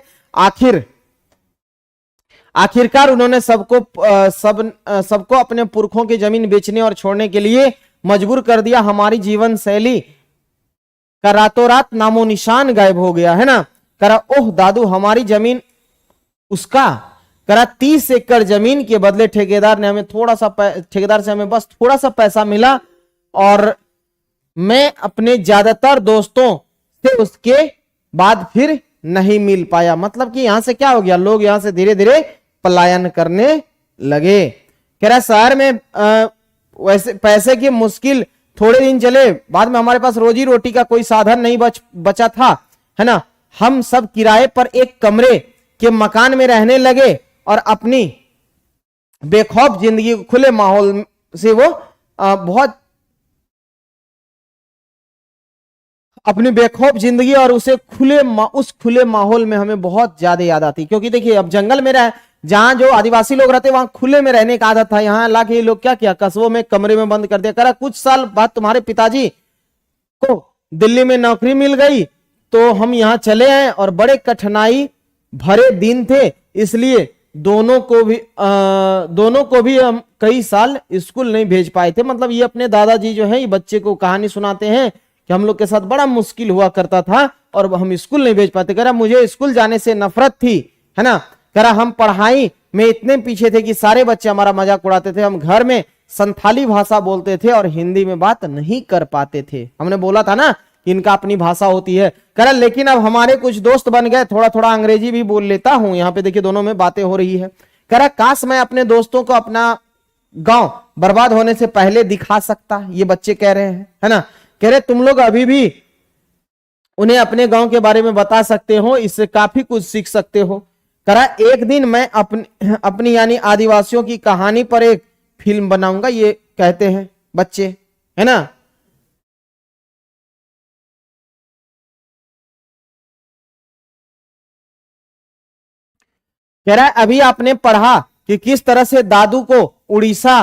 Speaker 1: आखिरकार उन्होंने सबको अपने पुरखों की जमीन बेचने और छोड़ने के लिए मजबूर कर दिया। हमारी जीवन शैली का रातों रात नामो निशान गायब हो गया, है ना। करा ओह दादू हमारी जमीन उसका, करा 30 एकड़ जमीन के बदले ठेकेदार से हमें बस थोड़ा सा पैसा मिला और मैं अपने ज्यादातर दोस्तों से उसके बाद फिर नहीं मिल पाया। मतलब कि यहां से क्या हो गया, लोग यहां से धीरे धीरे पलायन करने लगे। कह रहा शहर में वैसे पैसे की मुश्किल थोड़े दिन चले, बाद में हमारे पास रोजी रोटी का कोई साधन नहीं बचा था, है ना। हम सब किराए पर एक कमरे के मकान में रहने लगे और अपनी बेखौफ जिंदगी खुले माहौल से वो अपनी बेखौफ जिंदगी और उस खुले माहौल में हमें बहुत ज्यादा याद आती। क्योंकि देखिए अब जंगल में जहां जो आदिवासी लोग रहते वहां खुले में रहने का आदत था। यहाँ लाके लोग क्या किया, कस्बों में कमरे में बंद कर दिया। करा कुछ साल बाद तुम्हारे पिताजी को दिल्ली में नौकरी मिल गई तो हम यहाँ चले आए और बड़े कठिनाई भरे दिन थे, इसलिए दोनों को भी हम कई साल स्कूल नहीं भेज पाए थे। मतलब ये अपने दादाजी जो है ये बच्चे को कहानी सुनाते हैं कि हम लोग के साथ बड़ा मुश्किल हुआ करता था और हम स्कूल नहीं भेज पाते। कह रहा मुझे स्कूल जाने से नफरत थी, है ना। कह रहा हम पढ़ाई में इतने पीछे थे कि सारे बच्चे हमारा मजाक उड़ाते थे। हम घर में संथाली भाषा बोलते थे और हिंदी में बात नहीं कर पाते थे। हमने बोला था ना कि इनका अपनी भाषा होती है। कह रहा लेकिन अब हमारे कुछ दोस्त बन गए, थोड़ा थोड़ा अंग्रेजी भी बोल लेता हूं। यहाँ पे देखिए दोनों में बातें हो रही है। कह रहा काश मैं अपने दोस्तों को अपना गांव बर्बाद होने से पहले दिखा सकता, ये बच्चे कह रहे हैं, है ना। कह रहे तुम लोग अभी भी उन्हें अपने गांव के बारे में बता सकते हो, इससे काफी कुछ सीख सकते हो। करा एक दिन मैं अपनी यानी आदिवासियों की कहानी पर एक फिल्म बनाऊंगा, ये कहते हैं बच्चे, है ना। कह रहा है अभी आपने पढ़ा कि किस तरह से दादू को उड़ीसा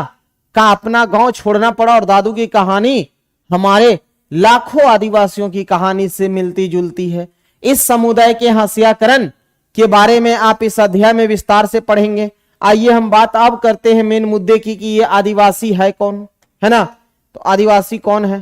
Speaker 1: का अपना गांव छोड़ना पड़ा, और दादू की कहानी हमारे लाखों आदिवासियों की कहानी से मिलती जुलती है। इस समुदाय के हास्याकरण के बारे में आप इस अध्याय में विस्तार से पढ़ेंगे। आइए हम बात अब करते हैं मेन मुद्दे की कि ये आदिवासी है कौन, है ना। तो आदिवासी कौन है,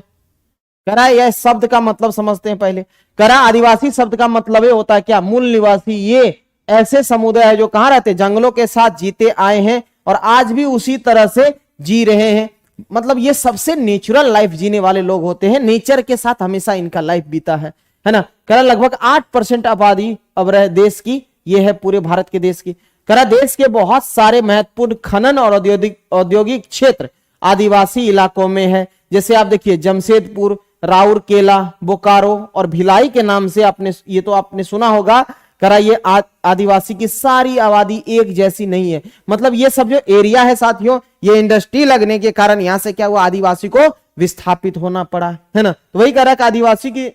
Speaker 1: कह रहा है यह शब्द का मतलब समझते हैं पहले। कह रहा आदिवासी शब्द का मतलब ये होता है क्या, मूल निवासी। ये ऐसे समुदाय है जो कहां रहते, जंगलों के साथ जीते आए हैं और आज भी उसी तरह से जी रहे हैं। मतलब ये सबसे नेचुरल लाइफ जीने वाले लोग होते हैं, नेचर के साथ हमेशा इनका लाइफ बीता है ना। कह रहा लगभग 8% आबादी अब रहे देश की, ये है पूरे भारत के देश की। कह रहा देश के बहुत सारे महत्वपूर्ण खनन और औद्योगिक क्षेत्र आदिवासी इलाकों में है। जैसे आप देखिए जमशेदपुर, राउरकेला, बोकारो और भिलाई के नाम से आपने ये तो आपने सुना होगा। करा ये आदिवासी की सारी आबादी एक जैसी नहीं है। मतलब ये सब जो एरिया है साथियों, ये इंडस्ट्री लगने के कारण यहां से क्या हुआ, आदिवासी को विस्थापित होना पड़ा, है ना। तो वही कह रहा है कि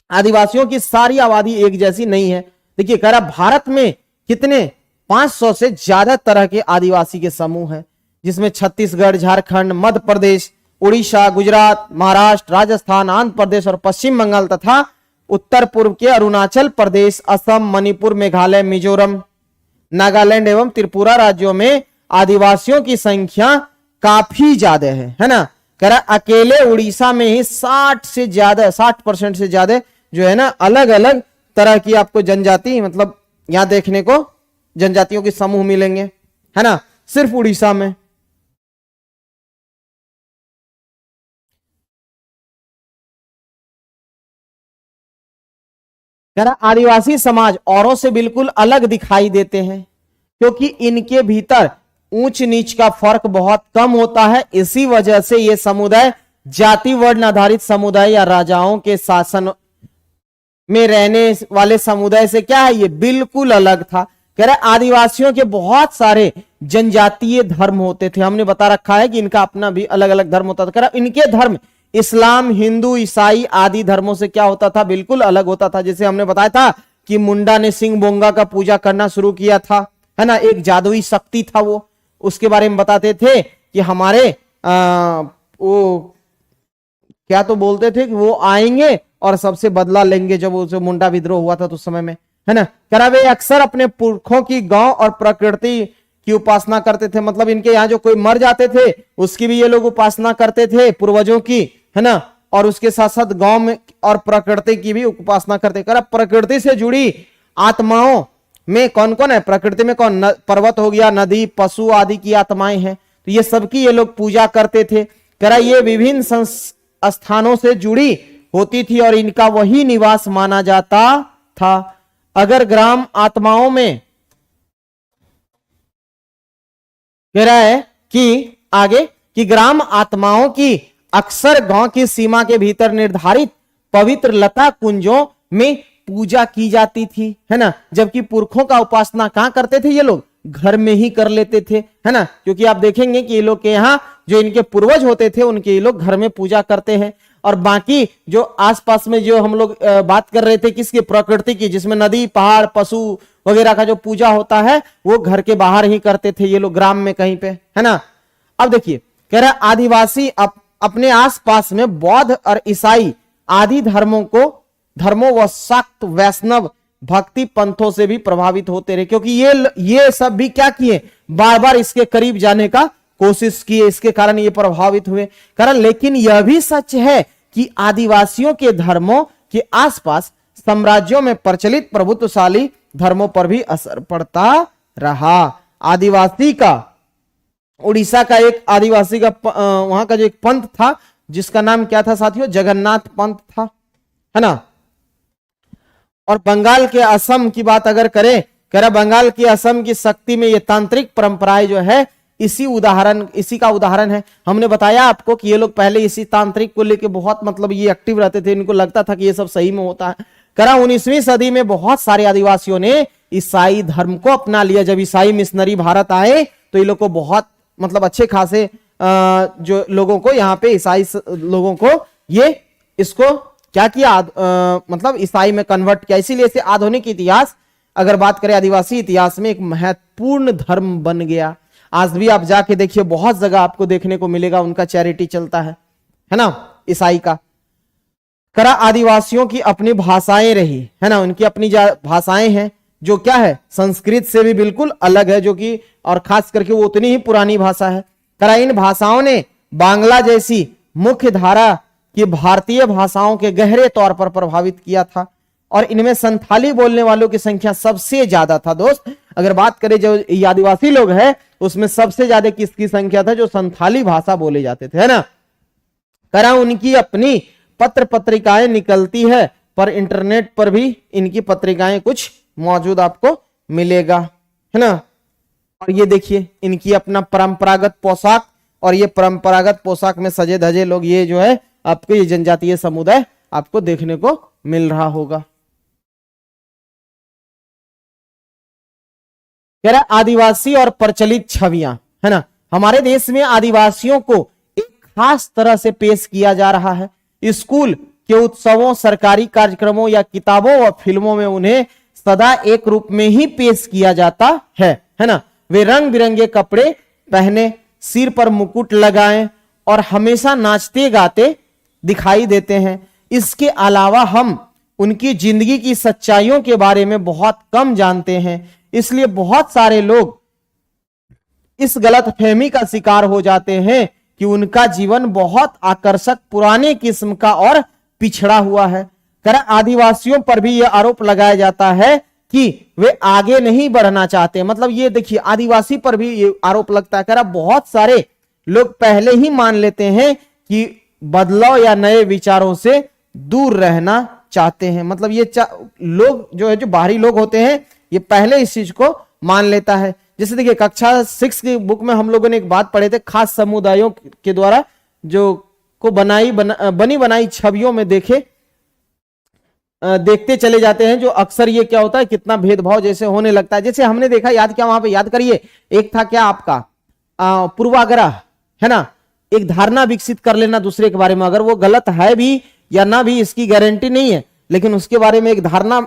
Speaker 1: आदिवासियों की सारी आबादी एक जैसी नहीं है। देखिए कह रहा भारत में कितने 500 से ज्यादा तरह के आदिवासी के समूह हैं, जिसमें छत्तीसगढ़, झारखंड, मध्य प्रदेश, उड़ीसा, गुजरात, महाराष्ट्र, राजस्थान, आंध्र प्रदेश और पश्चिम बंगाल तथा उत्तर पूर्व के अरुणाचल प्रदेश, असम, मणिपुर, मेघालय, मिजोरम, नागालैंड एवं त्रिपुरा राज्यों में आदिवासियों की संख्या काफी ज्यादा है ना। कह रहा अकेले उड़ीसा में ही 60% से ज्यादा जो है ना अलग अलग तरह की आपको जनजाति, मतलब यहां देखने को जनजातियों के समूह मिलेंगे, है ना, सिर्फ उड़ीसा में। कह रहा आदिवासी समाज औरों से बिल्कुल अलग दिखाई देते हैं क्योंकि इनके भीतर ऊंच नीच का फर्क बहुत कम होता है। इसी वजह से ये समुदाय जाति वर्ण आधारित समुदाय या राजाओं के शासन में रहने वाले समुदाय से क्या है, ये बिल्कुल अलग था। कह रहे आदिवासियों के बहुत सारे जनजातीय धर्म होते थे, हमने बता रखा है कि इनका अपना भी अलग अलग धर्म होता था। कह रहा इनके धर्म इस्लाम, हिंदू, ईसाई आदि धर्मों से क्या होता था, बिल्कुल अलग होता था। जैसे हमने बताया था कि मुंडा ने सिंह बोंगा का पूजा करना शुरू किया था, है ना, एक जादुई शक्ति था वो। उसके बारे में बताते थे कि हमारे वो क्या तो बोलते थे कि वो आएंगे और सबसे बदला लेंगे, जब वो मुंडा विद्रोह हुआ था तो उस समय में, है ना। कह रहा वे अक्सर अपने पुरखों की गांव और प्रकृति की उपासना करते थे। मतलब इनके यहाँ जो कोई मर जाते थे उसकी भी ये लोग उपासना करते थे, पूर्वजों की, है ना। और उसके साथ साथ गांव में और प्रकृति की भी उपासना करते। कह रहा प्रकृति से जुड़ी आत्माओं में कौन कौन है, प्रकृति में कौन, पर्वत हो गया, नदी, पशु आदि की आत्माएं हैं, तो ये सबकी ये लोग पूजा करते थे। कह रहा ये विभिन्न स्थानों से जुड़ी होती थी और इनका वही निवास माना जाता था। अगर ग्राम आत्माओं में कह रहा है कि आगे कि ग्राम आत्माओं की अक्सर गांव की सीमा के भीतर निर्धारित पवित्र लता कुंजों में पूजा की जाती थी, है ना। जबकि पुरखों का उपासना कहां करते थे ये लोग, घर में ही कर लेते थे, है ना। क्योंकि आप देखेंगे कि ये लोग के यहाँ जो इनके पूर्वज होते थे उनके ये लोग घर में पूजा करते हैं। और बाकी जो आसपास में जो हम लोग बात कर रहे थे किसकी, प्रकृति की, जिसमें नदी, पहाड़, पशु वगैरह का जो पूजा होता है वो घर के बाहर ही करते थे ये लोग, ग्राम में कहीं पे, है ना। अब देखिए कह रहा आदिवासी अपने आसपास में बौद्ध और ईसाई आदि धर्मों व शाक्त वैष्णव भक्ति पंथों से भी प्रभावित होते रहे, क्योंकि ये सब भी क्या किए, बार बार इसके करीब जाने का कोशिश किए, इसके कारण ये प्रभावित हुए। कारण लेकिन यह भी सच है कि आदिवासियों के धर्मों के आसपास साम्राज्यों में प्रचलित प्रभुत्वशाली धर्मों पर भी असर पड़ता रहा। आदिवासी का उड़ीसा का एक आदिवासी का वहां का जो एक पंथ था जिसका नाम क्या था साथियों, जगन्नाथ पंथ था, है ना। और बंगाल के असम की बात अगर करें, कह रहा बंगाल की असम की शक्ति में ये तांत्रिक परंपराएं जो है इसी का उदाहरण है। हमने बताया आपको कि ये लोग पहले इसी तांत्रिक को लेके बहुत मतलब ये एक्टिव रहते थे, इनको लगता था कि ये सब सही में होता है। करा 19वीं सदी में बहुत सारे आदिवासियों ने ईसाई धर्म को अपना लिया। जब ईसाई मिशनरी भारत आए तो ये लोग को बहुत मतलब अच्छे खासे जो लोगों को यहाँ पे ईसाई लोगों को ये इसको क्या किया, मतलब ईसाई में कन्वर्ट किया। इसीलिए इसे आधुनिक इतिहास अगर बात करें आदिवासी इतिहास में एक महत्वपूर्ण धर्म बन गया। आज भी आप जाके देखिए बहुत जगह आपको देखने को मिलेगा उनका चैरिटी चलता है ना, ईसाई का। करा आदिवासियों की अपनी भाषाएं रही है ना, उनकी अपनी भाषाएं हैं जो क्या है संस्कृत से भी बिल्कुल अलग है, जो कि और खास करके वो उतनी ही पुरानी भाषा है। करा इन भाषाओं ने बांग्ला जैसी मुख्य धारा की भारतीय भाषाओं के गहरे तौर पर प्रभावित किया था और इनमें संथाली बोलने वालों की संख्या सबसे ज्यादा था। दोस्त अगर बात करें जो आदिवासी लोग हैं उसमें सबसे ज्यादा किसकी संख्या था, जो संथाली भाषा बोले जाते थे, है ना। करा उनकी अपनी पत्र पत्रिकाएं निकलती है, पर इंटरनेट पर भी इनकी पत्रिकाएं कुछ मौजूद आपको मिलेगा, है ना। और ये देखिए इनकी अपना परंपरागत पोशाक, और ये परंपरागत पोशाक में सजे धजे लोग, ये जो है आपको ये जनजातीय समुदाय आपको देखने को मिल रहा होगा। कह रहा आदिवासी और प्रचलित छवियां, है ना। हमारे देश में आदिवासियों को एक खास तरह से पेश किया जा रहा है। स्कूल के उत्सवों, सरकारी कार्यक्रमों या किताबों व फिल्मों में उन्हें सदा एक रूप में ही पेश किया जाता है ना। वे रंग बिरंगे कपड़े पहने, सिर पर मुकुट लगाएं और हमेशा नाचते गाते दिखाई देते हैं। इसके अलावा हम उनकी जिंदगी की सच्चाइयों के बारे में बहुत कम जानते हैं, इसलिए बहुत सारे लोग इस गलतफहमी का शिकार हो जाते हैं कि उनका जीवन बहुत आकर्षक, पुराने किस्म का और पिछड़ा हुआ है। कर आदिवासियों पर भी यह आरोप लगाया जाता है कि वे आगे नहीं बढ़ना चाहते। मतलब ये देखिए आदिवासी पर भी ये आरोप लगता है। कर बहुत सारे लोग पहले ही मान लेते हैं कि बदलाव या नए विचारों से दूर रहना चाहते हैं। मतलब ये लोग जो है, जो बाहरी लोग होते हैं, ये पहले इस चीज को मान लेता है। जैसे देखिए कक्षा 6 की बुक में हम लोगों ने एक बात पढ़े थे, खास समुदायों के द्वारा जो को बनी बनाई छवियों में देखते चले जाते हैं, जो अक्सर ये क्या होता है कितना भेदभाव जैसे होने लगता है। जैसे हमने देखा, याद क्या वहां पे, याद करिए, एक था क्या आपका पूर्वाग्रह, है ना। एक धारणा विकसित कर लेना दूसरे के बारे में, अगर वो गलत है भी या ना भी इसकी गारंटी नहीं है, लेकिन उसके बारे में एक धारणा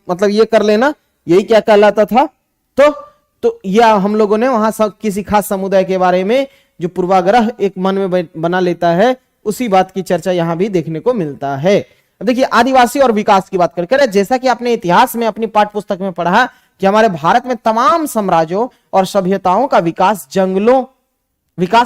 Speaker 1: मतलब ये कर लेना, यही क्या कहलाता था। तो यह हम लोगों ने वहां किसी खास समुदाय के बारे में जो पूर्वाग्रह एक मन में बना लेता है, उसी बात की चर्चा यहां भी देखने को मिलता है। अब देखिए आदिवासी और विकास की बात करके, जैसा कि आपने इतिहास में अपनी पाठ्य पुस्तक में पढ़ा कि हमारे भारत में तमाम साम्राज्यों और सभ्यताओं का विकास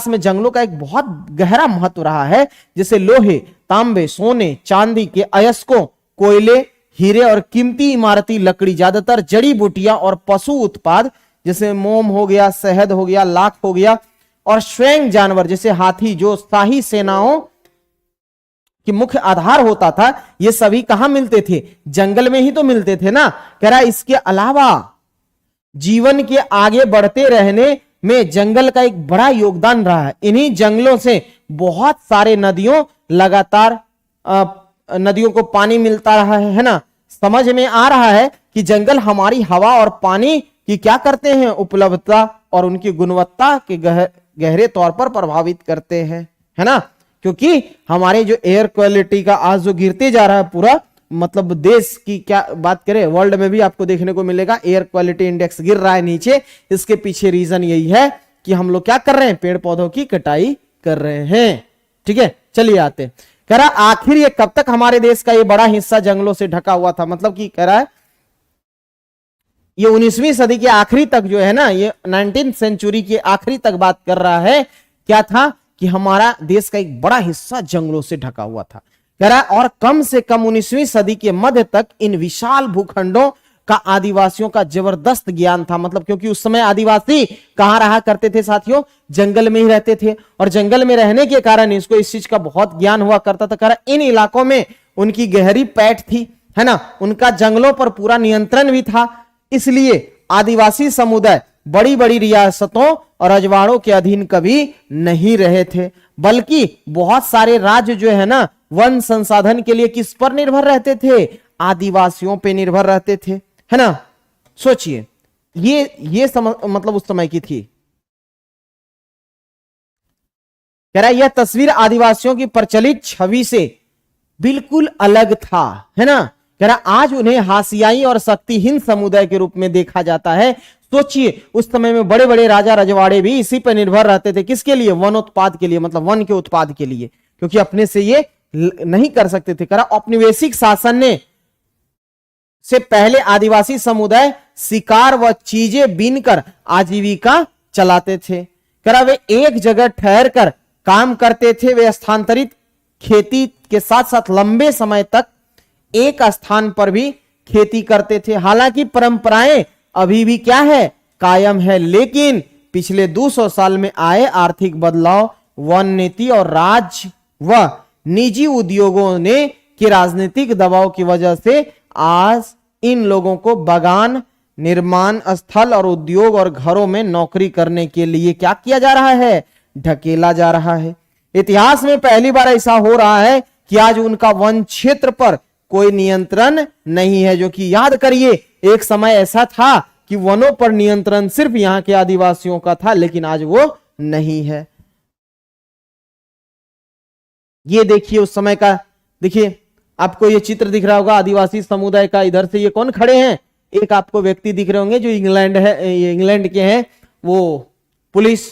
Speaker 1: में जंगलों का एक बहुत गहरा महत्व रहा है। जैसे लोहे, तांबे, सोने, चांदी के अयस्कों, कोयले, हीरे और कीमती इमारती लकड़ी, ज्यादातर जड़ी बूटियां और पशु उत्पाद जैसे मोम हो गया, शहद हो गया, लाख हो गया, और स्वयं जानवर जैसे हाथी, जो शाही सेनाओं की मुख्य आधार होता था, ये सभी कहां मिलते थे, जंगल में ही तो मिलते थे ना। कह रहा इसके अलावा जीवन के आगे बढ़ते रहने में जंगल का एक बड़ा योगदान रहा है। इन्हीं जंगलों से बहुत सारे लगातार नदियों को पानी मिलता रहा है ना। समझ में आ रहा है कि जंगल हमारी हवा और पानी की क्या करते हैं, उपलब्धता और उनकी गुणवत्ता के गहरे तौर पर प्रभावित करते हैं, है ना। क्योंकि हमारे जो एयर क्वालिटी का आज जो गिरते जा रहा है पूरा, मतलब देश की क्या बात करें, वर्ल्ड में भी आपको देखने को मिलेगा एयर क्वालिटी इंडेक्स गिर रहा है नीचे। इसके पीछे रीजन यही है कि हम लोग क्या कर रहे हैं, पेड़ पौधों की कटाई कर रहे हैं। ठीक है, चलिए आते। कह रहा आखिर ये कब तक हमारे देश का ये बड़ा हिस्सा जंगलों से ढका हुआ था। मतलब कि कह रहा है ये 19वीं सदी के आखिरी तक जो है ना, ये 19th सेंचुरी के आखिरी तक बात कर रहा है। क्या था कि हमारा देश का एक बड़ा हिस्सा जंगलों से ढका हुआ था। कह रहा है और कम से कम 19वीं सदी के मध्य तक इन विशाल भूखंडों का आदिवासियों का जबरदस्त ज्ञान था। मतलब क्योंकि उस समय आदिवासी कहां रहा करते थे साथियों, जंगल में ही रहते थे, और जंगल में रहने के कारण इसको इस चीज का बहुत ज्ञान हुआ करता था। कह रहा इन इलाकों में उनकी गहरी पैठ थी, है ना, उनका जंगलों पर पूरा नियंत्रण भी था। इसलिए आदिवासी समुदाय बड़ी बड़ी रियासतों और रजवाड़ों के अधीन कभी नहीं रहे थे, बल्कि बहुत सारे राज्य जो है ना वन संसाधन के लिए किस पर निर्भर रहते थे? आदिवासियों पे निर्भर रहते थे, है ना। सोचिए, ये मतलब उस समय की थी। कह रहा है यह तस्वीर आदिवासियों की प्रचलित छवि से बिल्कुल अलग था, है ना। कह रहा आज उन्हें हाशियाई और शक्तिहीन समुदाय के रूप में देखा जाता है। सोचिए, उस समय में बड़े बड़े राजा रजवाड़े भी इसी पर निर्भर रहते थे। किसके लिए? वनोत्पाद के लिए, मतलब वन के उत्पाद के लिए, क्योंकि अपने से ये नहीं कर सकते थे। कह रहा औपनिवेशिक शासन ने से पहले आदिवासी समुदाय शिकार व चीजें बीनकर आजीविका चलाते थे। कह रहा वे एक जगह ठहर कर काम करते थे। वे स्थानांतरित खेती के साथ साथ लंबे समय तक एक स्थान पर भी खेती करते थे। हालांकि परंपराएं अभी भी क्या है? कायम है, लेकिन पिछले 200 साल में आए आर्थिक बदलाव, वन नीति और राज्य व निजी उद्योगों ने के राजनीतिक दबाव की वजह से आज इन लोगों को बागान, निर्माण स्थल और उद्योग और घरों में नौकरी करने के लिए क्या किया जा रहा है? ढकेला जा रहा है। इतिहास में पहली बार ऐसा हो रहा है कि आज उनका वन क्षेत्र पर कोई नियंत्रण नहीं है। जो कि याद करिए, एक समय ऐसा था कि वनों पर नियंत्रण सिर्फ यहां के आदिवासियों का था, लेकिन आज वो नहीं है। ये देखिए उस समय का, देखिए आपको ये चित्र दिख रहा होगा आदिवासी समुदाय का। इधर से ये कौन खड़े हैं? एक आपको व्यक्ति दिख रहे होंगे जो इंग्लैंड के हैं, वो पुलिस।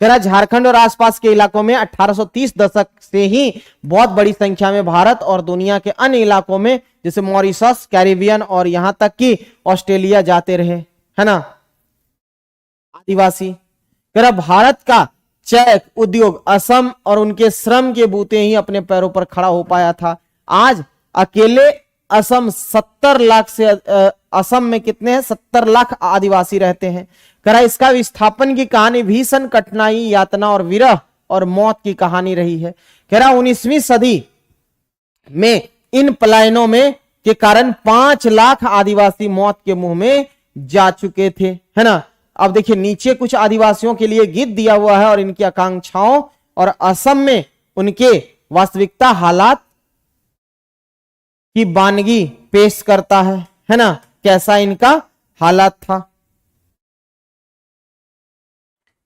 Speaker 1: कह रहा झारखंड और आसपास के इलाकों में 1830 दशक से ही बहुत बड़ी संख्या में भारत और दुनिया के अन्य इलाकों में जैसे मॉरिशस, कैरिबियन और यहां तक कि ऑस्ट्रेलिया जाते रहे, है ना आदिवासी। कह रहा भारत का चैक उद्योग असम और उनके श्रम के बूते ही अपने पैरों पर खड़ा हो पाया था। आज अकेले असम 70 लाख से असम में कितने हैं? 70 लाख आदिवासी रहते हैं। करा इसका विस्थापन की कहानी भीषण कठिनाई, यातना और विरह और मौत की कहानी रही है। कह रहा 19वीं सदी में इन पलायनों में के कारण 5 लाख आदिवासी मौत के मुंह में जा चुके थे, है ना। अब देखिए नीचे कुछ आदिवासियों के लिए गीत दिया हुआ है और इनकी आकांक्षाओं और असम में उनके वास्तविकता हालात की बानगी पेश करता है ना, कैसा इनका हालात था।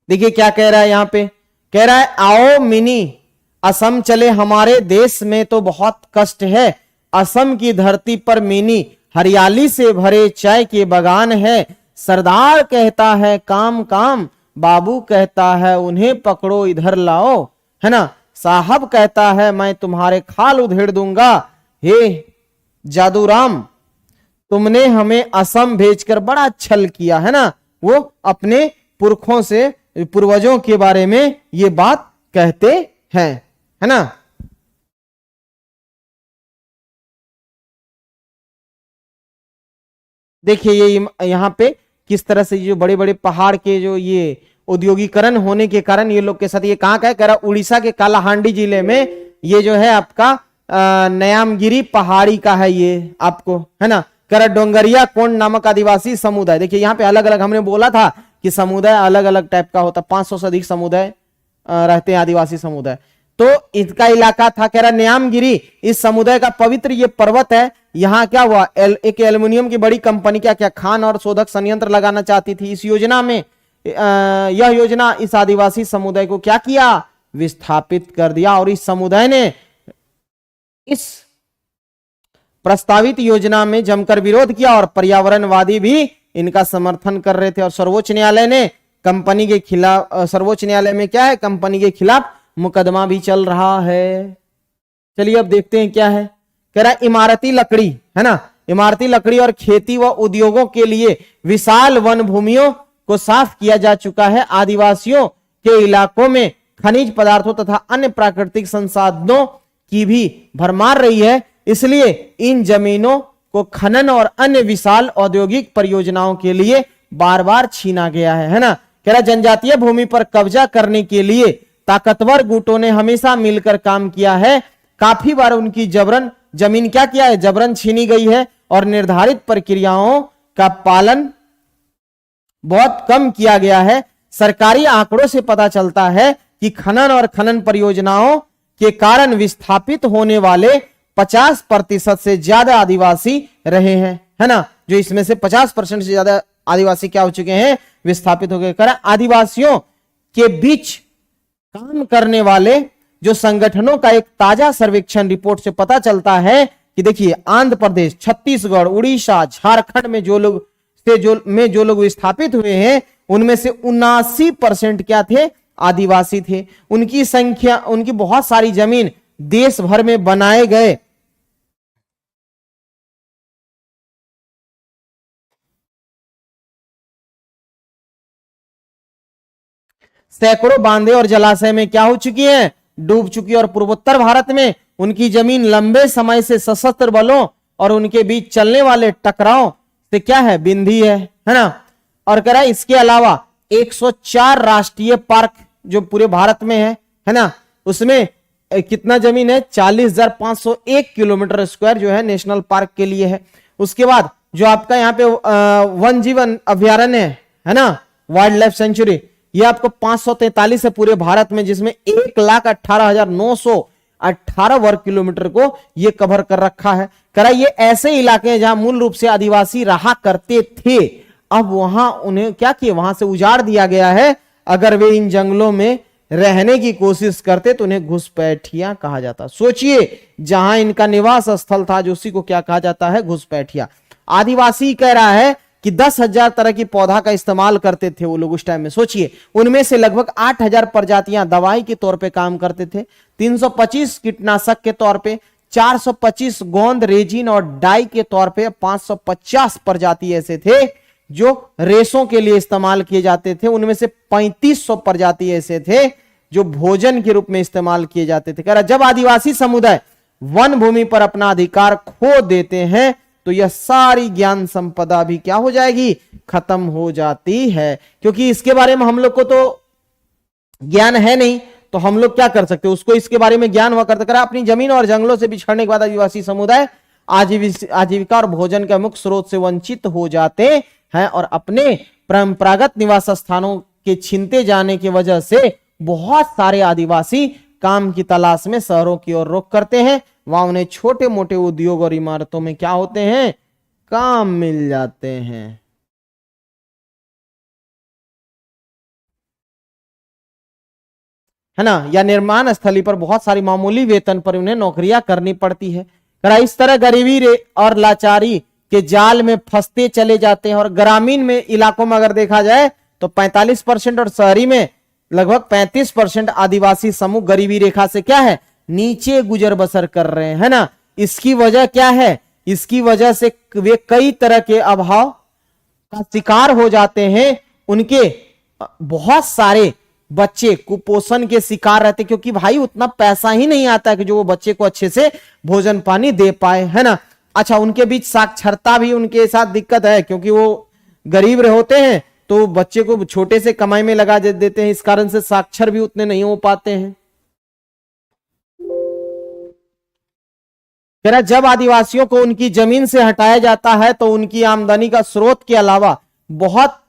Speaker 1: देखिए क्या कह रहा है यहां पे, कह रहा है आओ मिनी असम चले, हमारे देश में तो बहुत कष्ट है। असम की धरती पर मिनी हरियाली से भरे चाय के बागान है। सरदार कहता है काम काम, बाबू कहता है उन्हें पकड़ो इधर लाओ, है ना। साहब कहता है मैं तुम्हारे खाल उधेड़ दूंगा। हे जादूराम, तुमने हमें असम भेजकर बड़ा छल किया, है ना। वो अपने पुरखों से, पूर्वजों के बारे में ये बात कहते हैं, है ना। देखिए ये यहां पे किस तरह से जो बड़े बड़े पहाड़ के जो ये औद्योगिकरण होने के कारण ये लोग के साथ, ये कहां का है? कह रहा उड़ीसा के कालाहांडी जिले में ये जो है आपका नयामगिरी पहाड़ी का है ये आपको, है ना। कह रहा डोंगरिया कोंड नामक आदिवासी समुदाय। देखिए यहाँ पे अलग अलग, हमने बोला था कि समुदाय अलग अलग टाइप का होता, 500 से अधिक समुदाय रहते हैं आदिवासी समुदाय। तो इसका इलाका था, कह रहा न्यामगिरी इस समुदाय का पवित्र ये पर्वत है। यहाँ क्या हुआ, एक एल्युमिनियम की बड़ी कंपनी क्या खान और शोधक संयंत्र लगाना चाहती थी। इस योजना में यह योजना इस आदिवासी समुदाय को क्या किया, विस्थापित कर दिया। और इस समुदाय ने इस प्रस्तावित योजना में जमकर विरोध किया और पर्यावरणवादी भी इनका समर्थन कर रहे थे। और सर्वोच्च न्यायालय ने कंपनी के खिलाफ, सर्वोच्च न्यायालय में क्या है, कंपनी के खिलाफ मुकदमा भी चल रहा है। चलिए अब देखते हैं क्या है। कह रहा इमारती लकड़ी, है ना, इमारती लकड़ी और खेती व उद्योगों के लिए विशाल वन भूमियों को साफ किया जा चुका है। आदिवासियों के इलाकों में खनिज पदार्थों तथा अन्य प्राकृतिक संसाधनों की भी भरमार रही है, इसलिए इन जमीनों को खनन और अन्य विशाल औद्योगिक परियोजनाओं के लिए बार बार छीना गया है ना। कह रहा जनजातीय भूमि पर कब्जा करने के लिए ताकतवर गुटों ने हमेशा मिलकर काम किया है। काफी बार उनकी जबरन जमीन क्या किया है, जबरन छीनी गई है और निर्धारित प्रक्रियाओं का पालन बहुत कम किया गया है। सरकारी आंकड़ों से पता चलता है कि खनन और खनन परियोजनाओं के कारण विस्थापित होने वाले 50% से ज्यादा आदिवासी रहे हैं, है ना। जो इसमें से 50% से ज्यादा आदिवासी क्या हो चुके हैं, विस्थापित हो गए। कारण आदिवासियों के बीच काम करने वाले जो संगठनों का एक ताजा सर्वेक्षण रिपोर्ट से पता चलता है कि देखिए, आंध्र प्रदेश, छत्तीसगढ़, उड़ीसा, झारखंड में जो लोग विस्थापित हुए हैं उनमें से 79% क्या थे, आदिवासी थे। उनकी संख्या, उनकी बहुत सारी जमीन देश भर में बनाए गए सैकड़ों बांधे और जलाशय में क्या हो चुकी है, डूब चुकी है। और पूर्वोत्तर भारत में उनकी जमीन लंबे समय से सशस्त्र बलों और उनके बीच चलने वाले टकराव से क्या है, बिंधी है ना। और कह रहा है इसके अलावा 104 राष्ट्रीय पार्क जो पूरे भारत में है ना, उसमें कितना जमीन है, 40,501 किलोमीटर स्क्वायर जो है नेशनल पार्क के लिए है। उसके बाद जो आपका यहाँ पे वन जीवन अभ्यारण्य है ना, वाइल्ड लाइफ सेंचुरी, ये आपको 543 है पूरे भारत में, जिसमें 1,18,918 वर्ग किलोमीटर को ये कवर कर रखा है। करा ये ऐसे इलाके हैं जहां मूल रूप से आदिवासी रहा करते थे, अब वहां उन्हें क्या किया, वहां से उजाड़ दिया गया है। अगर वे इन जंगलों में रहने की कोशिश करते तो उन्हें घुसपैठिया कहा जाता। सोचिए, जहां इनका निवास स्थल था जो उसी को क्या कहा जाता है, घुसपैठिया। आदिवासी कह रहा है कि 10,000 तरह की पौधा का इस्तेमाल करते थे वो लोग उस टाइम में। सोचिए, उनमें से लगभग 8,000 प्रजातियां दवाई के तौर पे काम करते थे, 325 कीटनाशक के तौर पे, 425 गोंद, रेजिन और डाई के तौर पे, 550 प्रजाति ऐसे थे जो रेशों के लिए इस्तेमाल किए जाते थे। उनमें से 3500 प्रजाति ऐसे थे जो भोजन के रूप में इस्तेमाल किए जाते थे। कह रहा जब आदिवासी समुदाय वन भूमि पर अपना अधिकार खो देते हैं तो यह सारी ज्ञान संपदा भी क्या हो जाएगी, खत्म हो जाती है। क्योंकि इसके बारे में हम लोग को तो ज्ञान है नहीं, तो हम लोग क्या कर सकते, उसको इसके बारे में ज्ञान हुआ करता। करा अपनी जमीन और जंगलों से बिछड़ने के बाद आदिवासी समुदाय आजीविका और भोजन का मुख्य स्रोत से वंचित हो जाते हैं और अपने परंपरागत निवास स्थानों के छीनते जाने की वजह से बहुत सारे आदिवासी काम की तलाश में शहरों की ओर रुख करते हैं। वहां उन्हें छोटे मोटे उद्योग और इमारतों में क्या होते हैं, काम मिल जाते हैं। है ना, या निर्माण स्थली पर बहुत सारी मामूली वेतन पर उन्हें नौकरियां करनी पड़ती है। इस तरह गरीबी और लाचारी के जाल में फंसते चले जाते हैं। और ग्रामीण में इलाकों में अगर देखा जाए तो 45% और शहरी में लगभग 35% आदिवासी समूह गरीबी रेखा से क्या है, नीचे गुजर बसर कर रहे हैं, है ना। इसकी वजह क्या है, इसकी वजह से वे कई तरह के अभाव का शिकार हो जाते हैं। उनके बहुत सारे बच्चे कुपोषण के शिकार रहते, क्योंकि भाई उतना पैसा ही नहीं आता है कि जो वो बच्चे को अच्छे से भोजन पानी दे पाए, है ना। अच्छा, उनके बीच साक्षरता भी उनके साथ दिक्कत है, क्योंकि वो गरीब होते हैं तो बच्चे को छोटे से कमाई में लगा देते हैं, इस कारण से साक्षर भी उतने नहीं हो पाते हैं। जब आदिवासियों को उनकी जमीन से हटाया जाता है तो उनकी आमदनी का स्रोत के अलावा बहुत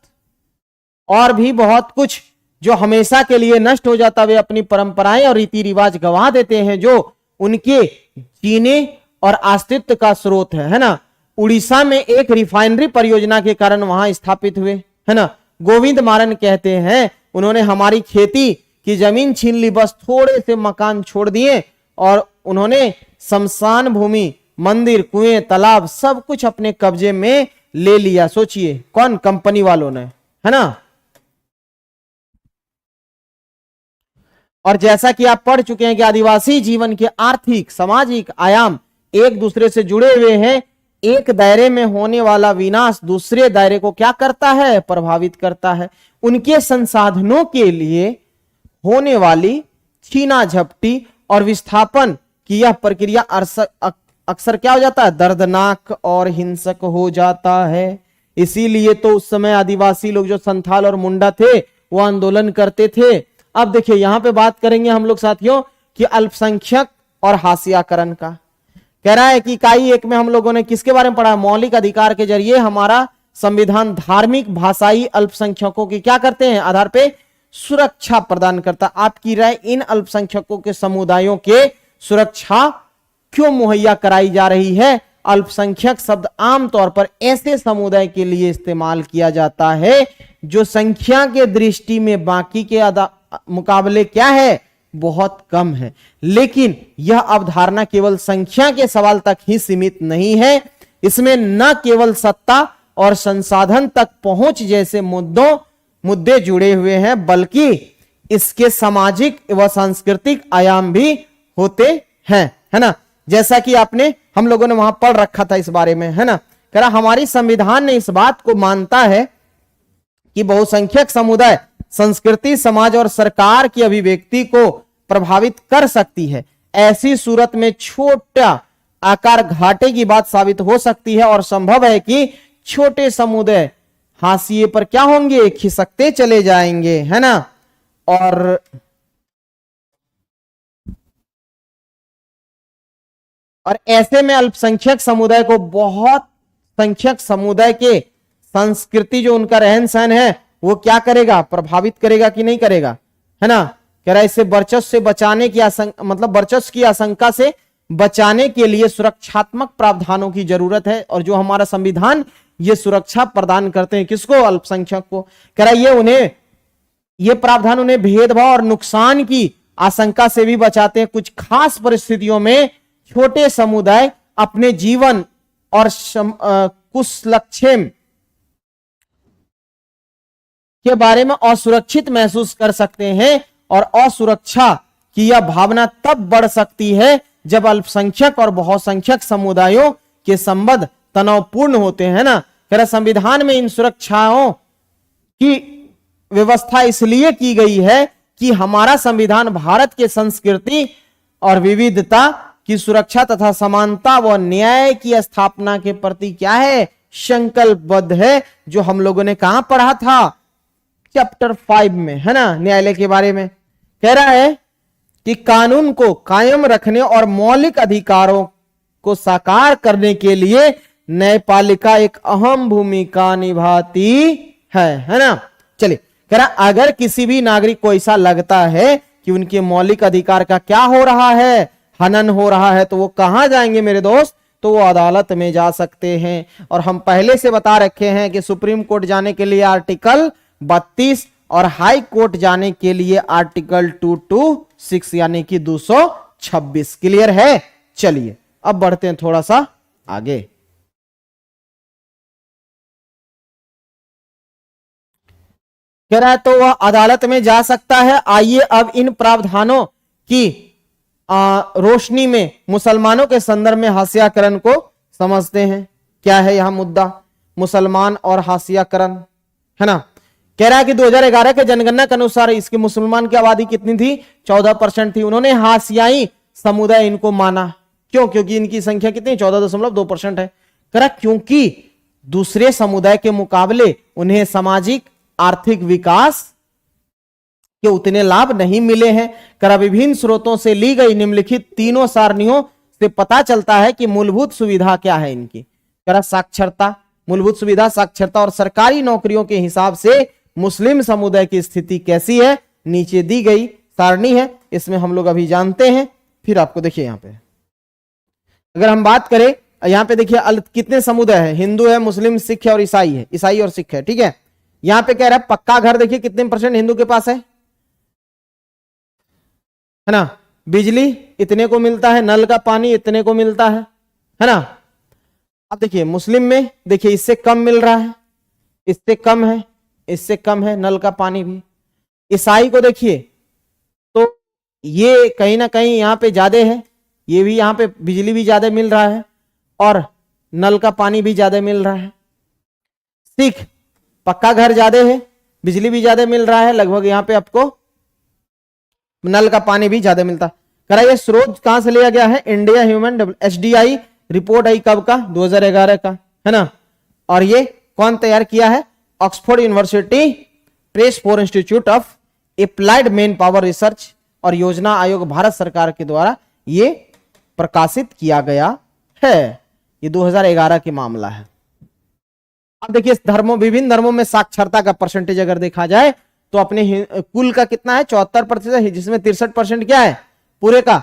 Speaker 1: कुछ जो हमेशा के लिए नष्ट हो जाता, वे अपनी परंपराएं और रीति रिवाज गंवा देते हैं जो उनके जीने और अस्तित्व का स्रोत है ना। उड़ीसा में एक रिफाइनरी परियोजना के कारण वहां स्थापित हुए, है ना। गोविंद मारन कहते हैं, उन्होंने हमारी खेती की जमीन छीन ली, बस थोड़े से मकान छोड़ दिए और उन्होंने शमशान भूमि, मंदिर, कुएं, तालाब सब कुछ अपने कब्जे में ले लिया। सोचिए, कौन, कंपनी वालों ने, है ना। और जैसा कि आप पढ़ चुके हैं कि आदिवासी जीवन के आर्थिक सामाजिक आयाम एक दूसरे से जुड़े हुए हैं। एक दायरे में होने वाला विनाश दूसरे दायरे को क्या करता है, प्रभावित करता है। उनके संसाधनों के लिए होने वाली छीना झपटी और विस्थापन की यह प्रक्रिया अक्सर क्या हो जाता है, दर्दनाक और हिंसक हो जाता है। इसीलिए तो उस समय आदिवासी लोग जो संथाल और मुंडा थे वो आंदोलन करते थे। अब देखिए, यहां पे बात करेंगे हम लोग साथियों कि अल्पसंख्यक और हाशियाकरण का। कह रहा है कि इकाई 1 में हम लोगों ने किसके बारे में पढ़ा, मौलिक अधिकार के जरिए हमारा संविधान धार्मिक भाषाई अल्पसंख्यकों की क्या करते हैं आधार पे सुरक्षा प्रदान करता। आपकी राय, इन अल्पसंख्यकों के समुदायों के सुरक्षा क्यों मुहैया कराई जा रही है? अल्पसंख्यक शब्द आमतौर पर ऐसे समुदाय के लिए इस्तेमाल किया जाता है जो संख्या के दृष्टि में बाकी के मुकाबले क्या है, बहुत कम है। लेकिन यह अवधारणा केवल संख्या के सवाल तक ही सीमित नहीं है। इसमें न केवल सत्ता और संसाधन तक पहुंच जैसे मुद्दे जुड़े हुए हैं, बल्कि इसके सामाजिक व सांस्कृतिक आयाम भी होते हैं, है ना। जैसा कि आपने हम लोगों ने वहां पढ़ रखा था इस बारे में, है ना। कह रहा हमारी संविधान ने इस बात को मानता है कि बहुसंख्यक समुदाय संस्कृति, समाज और सरकार की अभिव्यक्ति को प्रभावित कर सकती है। ऐसी सूरत में छोटा आकार घाटे की बात साबित हो सकती है और संभव है कि छोटे समुदाय हाशिए पर क्या होंगे, खिसकते चले जाएंगे, है ना। और ऐसे में अल्पसंख्यक समुदाय को बहुत संख्यक समुदाय के संस्कृति जो उनका रहन सहन है वो क्या करेगा, प्रभावित करेगा कि नहीं करेगा, है ना। कह रहा है इससे वर्चस्व से बचाने की मतलब वर्चस्व की आशंका से बचाने के लिए सुरक्षात्मक प्रावधानों की जरूरत है। और जो हमारा संविधान ये सुरक्षा प्रदान करते हैं किसको, अल्पसंख्यक को। कह रहा है ये प्रावधान उन्हें भेदभाव और नुकसान की आशंका से भी बचाते हैं। कुछ खास परिस्थितियों में छोटे समुदाय अपने जीवन और कुशलक्षेम के बारे में असुरक्षित महसूस कर सकते हैं और असुरक्षा की यह भावना तब बढ़ सकती है जब अल्पसंख्यक और बहुसंख्यक समुदायों के संबंध तनावपूर्ण होते हैं, ना। कह संविधान में इन सुरक्षाओं की व्यवस्था इसलिए की गई है कि हमारा संविधान भारत के संस्कृति और विविधता की सुरक्षा तथा समानता व न्याय की स्थापना के प्रति क्या है, संकल्पबद्ध है। जो हम लोगों ने कहां पढ़ा था, चैप्टर 5 में, है ना, न्यायालय के बारे में। कह रहा है कि कानून को कायम रखने और मौलिक अधिकारों को साकार करने के लिए न्यायपालिका एक अहम भूमिका निभाती है ना। चलिए, कह रहा अगर किसी भी नागरिक को ऐसा लगता है कि उनके मौलिक अधिकार का क्या हो रहा है, हनन हो रहा है, तो वो कहां जाएंगे मेरे दोस्त, तो वो अदालत में जा सकते हैं। और हम पहले से बता रखे हैं कि सुप्रीम कोर्ट जाने के लिए आर्टिकल 32 और हाई कोर्ट जाने के लिए आर्टिकल 226 यानी कि 226। क्लियर है। चलिए अब बढ़ते हैं थोड़ा सा आगे। कह रहा है तो वह अदालत में जा सकता है। आइए अब इन प्रावधानों की रोशनी में मुसलमानों के संदर्भ में हाशियाकरण को समझते हैं। क्या है यहां मुद्दा, मुसलमान और हाशियाकरण, है ना। कह रहा है कि 2011 के जनगणना के अनुसार इसके मुसलमान की आबादी कितनी थी, 14% थी। उन्होंने हाशियाई समुदाय इनको माना। क्यों, क्योंकि इनकी संख्या कितनी, 14.2% है। कह रहा क्योंकि दूसरे समुदाय के मुकाबले उन्हें सामाजिक आर्थिक विकास के उतने लाभ नहीं मिले हैं। करा विभिन्न स्रोतों से ली गई निम्नलिखित तीनों सारणियों से पता चलता है कि मूलभूत सुविधा क्या है इनकी। करा साक्षरता, मूलभूत सुविधा, साक्षरता और सरकारी नौकरियों के हिसाब से मुस्लिम समुदाय की स्थिति कैसी है, नीचे दी गई सारणी है, इसमें हम लोग अभी जानते हैं। फिर आपको देखिए यहां पे अगर हम बात करें, यहां पे देखिए कितने समुदाय है, हिंदू है, मुस्लिम, सिख है और ईसाई है, ईसाई और सिख है, ठीक है। यहां पे कह रहा है पक्का घर देखिए कितने % हिंदू के पास है ना। बिजली इतने को मिलता है, नल का पानी इतने को मिलता है ना। अब देखिए मुस्लिम में देखिए इससे कम मिल रहा है, इससे कम है, इससे कम है, नल का पानी भी। ईसाई को देखिए तो ये कहीं ना कहीं यहां पे ज्यादा है, ये भी यहां पे बिजली भी ज्यादा मिल रहा है और नल का पानी भी ज्यादा मिल रहा है। सिख पक्का घर ज्यादा है, बिजली भी ज्यादा मिल रहा है, लगभग यहां पे आपको नल का पानी भी ज्यादा मिलता। करा ये स्रोत कहां से लिया गया है, इंडिया ह्यूमन HDI रिपोर्ट आई कब का, 2011 का, है ना। और ये कौन तैयार किया है, Oxford university press for institute of applied main power research और योजना आयोग भारत सरकार के द्वारा ये प्रकाशित किया गया है। ये 2011 की मामला है। अब देखिए धर्मों, विभिन्न धर्मों में साक्षरता का परसेंटेज अगर देखा जाए तो अपने कुल का कितना है 74%, जिसमें 63% क्या है पूरे का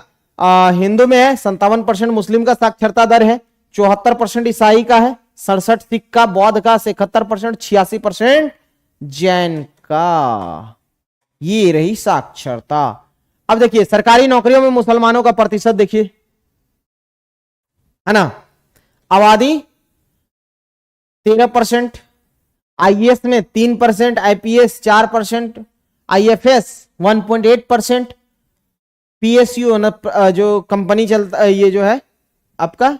Speaker 1: हिंदू में है, 57% मुस्लिम का साक्षरता दर है, 74% ईसाई का है, 67 सिख का, बौद्ध का 71%, 86% जैन का। ये रही साक्षरता। अब देखिए सरकारी नौकरियों में मुसलमानों का प्रतिशत देखिए, है ना, आबादी 13%, आईएएस में 3%, आईपीएस 4%, आईएफएस 1.8%, पीएसयू जो कंपनी चलता है, ये जो है आपका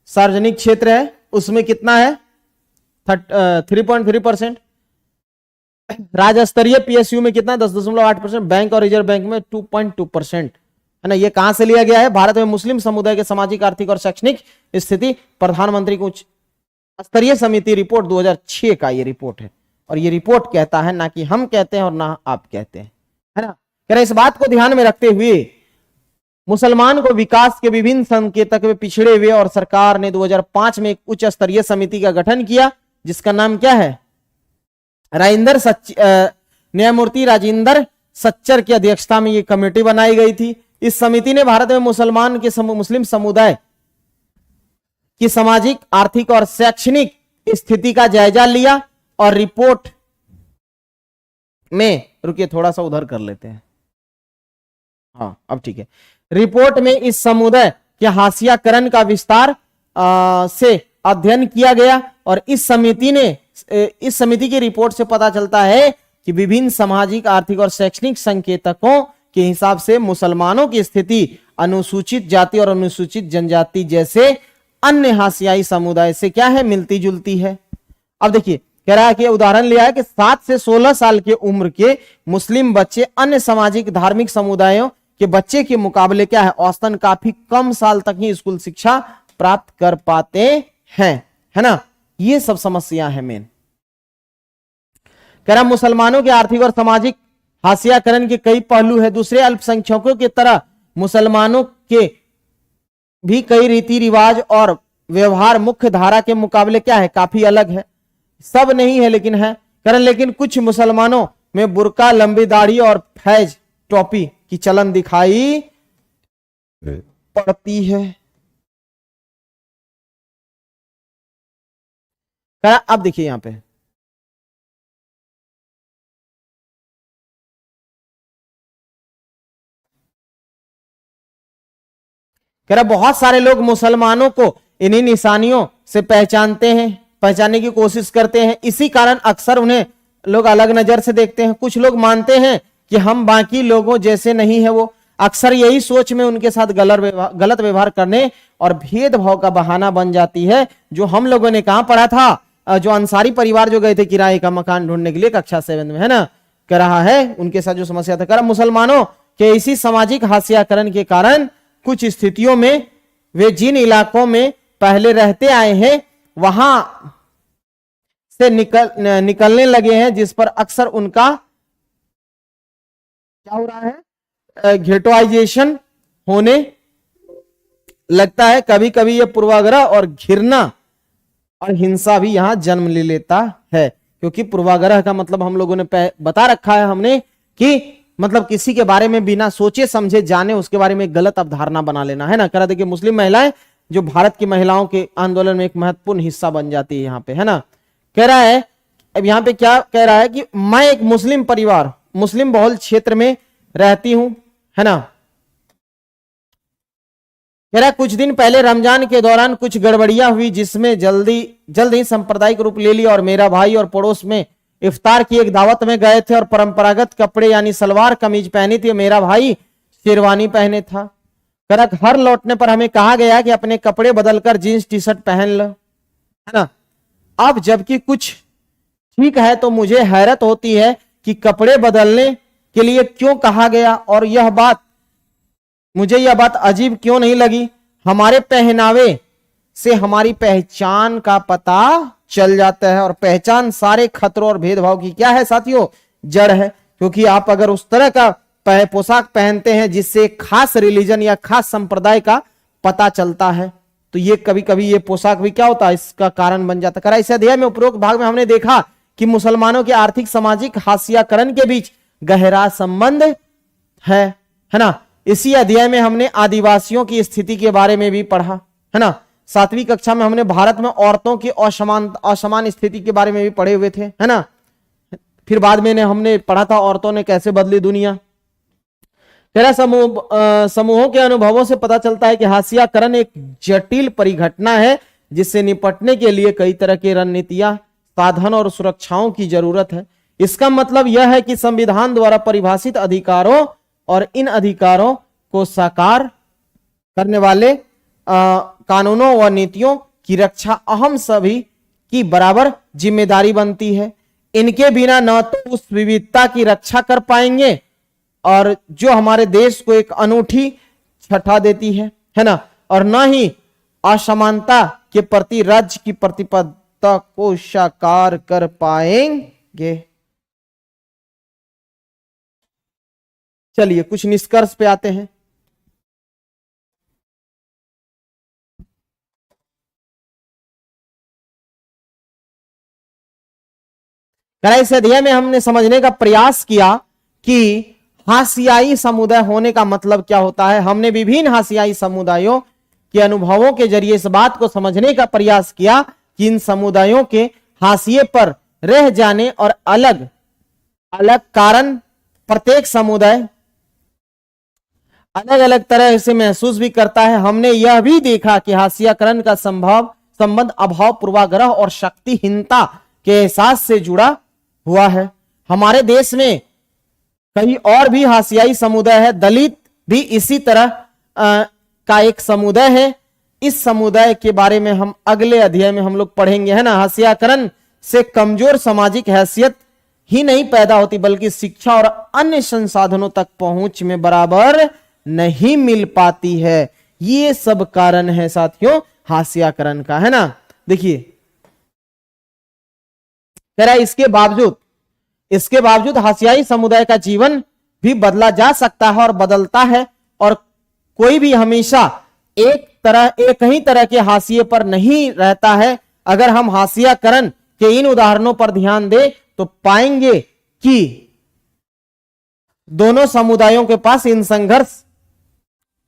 Speaker 1: सार्वजनिक क्षेत्र है, उसमें कितना है 3.3%, राज्य स्तरीय पीएसयू में कितना 10.8%, बैंक और रिजर्व बैंक में 2.2%, है ना। ये कहां से लिया गया है? भारत में मुस्लिम समुदाय के सामाजिक, आर्थिक और शैक्षणिक स्थिति, प्रधानमंत्री की उच्च स्तरीय समिति रिपोर्ट 2006 का ये रिपोर्ट है। और ये रिपोर्ट कहता है, ना कि हम कहते हैं और ना आप कहते हैं, है ना। कह रहे इस बात को ध्यान में रखते हुए मुसलमान को विकास के विभिन्न संकेतक में पिछड़े हुए, और सरकार ने 2005 में एक उच्च स्तरीय समिति का गठन किया, जिसका नाम क्या है, न्यायमूर्ति राजेंद्र सच्चर की अध्यक्षता में ये कमेटी बनाई गई थी। इस समिति ने भारत में मुसलमान के मुस्लिम समुदाय की सामाजिक, आर्थिक और शैक्षणिक स्थिति का जायजा लिया, और रिपोर्ट में, रुकिए थोड़ा सा उधर कर लेते हैं, हाँ अब ठीक है। रिपोर्ट में इस समुदाय के हाशियाकरण का विस्तार से अध्ययन किया गया, और इस समिति की रिपोर्ट से पता चलता है कि विभिन्न सामाजिक, आर्थिक और शैक्षणिक संकेतकों के हिसाब से मुसलमानों की स्थिति अनुसूचित जाति और अनुसूचित जनजाति जैसे अन्य हाशियाई समुदाय से क्या है, मिलती जुलती है। अब देखिए कह रहा है कि उदाहरण लिया है कि 7 से 16 साल की उम्र के मुस्लिम बच्चे अन्य सामाजिक, धार्मिक समुदायों के बच्चे के मुकाबले क्या है, औसतन काफी कम साल तक ही स्कूल शिक्षा प्राप्त कर पाते हैं, है ना। ये सब समस्या है मेन। कह रहा मुसलमानों के आर्थिक और सामाजिक हाशियाकरण के कई पहलू है। दूसरे अल्पसंख्यकों की तरह मुसलमानों के भी कई रीति रिवाज और व्यवहार मुख्य धारा के मुकाबले क्या है, काफी अलग है। सब नहीं है लेकिन है। कारण लेकिन कुछ मुसलमानों में बुर्का, लंबी दाढ़ी और फैज टोपी की चलन दिखाई पड़ती है। अब देखिए यहां पे कह रहा बहुत सारे लोग मुसलमानों को इन्हीं निशानियों से पहचानने की कोशिश करते हैं। इसी कारण अक्सर उन्हें लोग अलग नजर से देखते हैं। कुछ लोग मानते हैं कि हम बाकी लोगों जैसे नहीं है। वो अक्सर यही सोच में उनके साथ गलत व्यवहार करने और भेदभाव का बहाना बन जाती है। जो हम लोगों ने कहां पढ़ा था, जो अंसारी परिवार जो गए थे किराए का मकान ढूंढने के लिए कक्षा 7 में, है ना, कह रहा है उनके साथ जो समस्या था। कह रहा मुसलमानों के इसी सामाजिक हाशियाकरण के कारण कुछ स्थितियों में वे जिन इलाकों में पहले रहते आए हैं वहां से निकलने लगे हैं, जिस पर अक्सर उनका क्या हो रहा है, घेटोइजेशन होने लगता है। कभी कभी यह पूर्वाग्रह और घृणा और हिंसा भी यहां जन्म ले लेता है। क्योंकि पूर्वाग्रह का मतलब हम लोगों ने बता रखा है हमने कि मतलब किसी के बारे में बिना सोचे समझे जाने उसके बारे में गलत अवधारणा बना लेना, है ना। कह रहा देखिए मुस्लिम महिलाएं जो भारत की महिलाओं के आंदोलन में एक महत्वपूर्ण हिस्सा बन जाती है यहाँ पे, है ना। कह रहा है अब यहाँ पे क्या कह रहा है कि मैं एक मुस्लिम परिवार, मुस्लिम बहुल क्षेत्र में रहती हूं, है ना। कह रहा कुछ दिन पहले रमजान के दौरान कुछ गड़बड़ियां हुई, जिसमें जल्द ही सांप्रदायिक रूप ले लिया और मेरा भाई और पड़ोस में इफ्तार की एक दावत में गए थे और परंपरागत कपड़े यानी सलवार कमीज पहनी थी, मेरा भाई शेरवानी पहने था। कह रहा घर लौटने पर हमें कहा गया कि अपने कपड़े बदलकर जींस टी शर्ट पहन लो, है ना। अब जबकि कुछ ठीक है तो मुझे हैरत होती है कि कपड़े बदलने के लिए क्यों कहा गया, और मुझे यह बात अजीब क्यों नहीं लगी। हमारे पहनावे से हमारी पहचान का पता चल जाता है, और पहचान सारे खतरों और भेदभाव की क्या है साथियों, जड़ है। क्योंकि आप अगर उस तरह का पोशाक पहनते हैं जिससे खास रिलीजन या खास संप्रदाय का पता चलता है तो ये कभी कभी ये पोशाक भी क्या होता है, इसका कारण बन जाता है। इस अध्याय में उपरोक्त भाग में हमने देखा कि मुसलमानों के आर्थिक सामाजिक हाशियाकरण के बीच गहरा संबंध है ना। इसी अध्याय में हमने आदिवासियों की स्थिति के बारे में भी पढ़ा, है ना। 7वीं कक्षा में हमने भारत में औरतों की असमान स्थिति के बारे में भी पढ़े हुए थे, है ना। फिर बाद में हमने पढ़ा था औरतों ने कैसे बदली दुनिया। समूहों के अनुभवों से पता चलता है कि हाशियाकरण एक जटिल परिघटना है जिससे निपटने के लिए कई तरह की रणनीतियां, साधन और सुरक्षाओं की जरूरत है। इसका मतलब यह है कि संविधान द्वारा परिभाषित अधिकारों और इन अधिकारों को साकार करने वाले कानूनों व नीतियों की रक्षा अहम सभी की बराबर जिम्मेदारी बनती है। इनके बिना न तो उस विविधता की रक्षा कर पाएंगे और जो हमारे देश को एक अनूठी छठा देती है ना, और न ही असमानता के प्रति राज्य की प्रतिबद्धता को साकार कर पाएंगे। चलिए कुछ निष्कर्ष पे आते हैं। इस अध्याय में हमने समझने का प्रयास किया कि हाशियाई समुदाय होने का मतलब क्या होता है। हमने विभिन्न हाशियाई समुदायों के अनुभवों के जरिए इस बात को समझने का प्रयास किया कि इन समुदायों के हाशिए पर रह जाने और अलग अलग कारण प्रत्येक समुदाय अलग अलग तरह से महसूस भी करता है। हमने यह भी देखा कि हाशियाकरण का संबंध अभाव, पूर्वाग्रह और शक्तिहीनता के एहसास से जुड़ा हुआ है। हमारे देश में कई और भी हाशियाई समुदाय है। दलित भी इसी तरह का एक समुदाय है। इस समुदाय के बारे में हम अगले अध्याय में हम लोग पढ़ेंगे, है ना। हाशियाकरण से कमजोर सामाजिक हैसियत ही नहीं पैदा होती बल्कि शिक्षा और अन्य संसाधनों तक पहुंच में बराबर नहीं मिल पाती है। ये सब कारण है साथियों हाशियाकरण का, है ना। देखिए कह रहा है इसके बावजूद हाशियाई समुदाय का जीवन भी बदला जा सकता है और बदलता है, और कोई भी हमेशा एक ही तरह के हाशिए पर नहीं रहता है। अगर हम हाशियाकरण के इन उदाहरणों पर ध्यान दें तो पाएंगे कि दोनों समुदायों के पास इन संघर्ष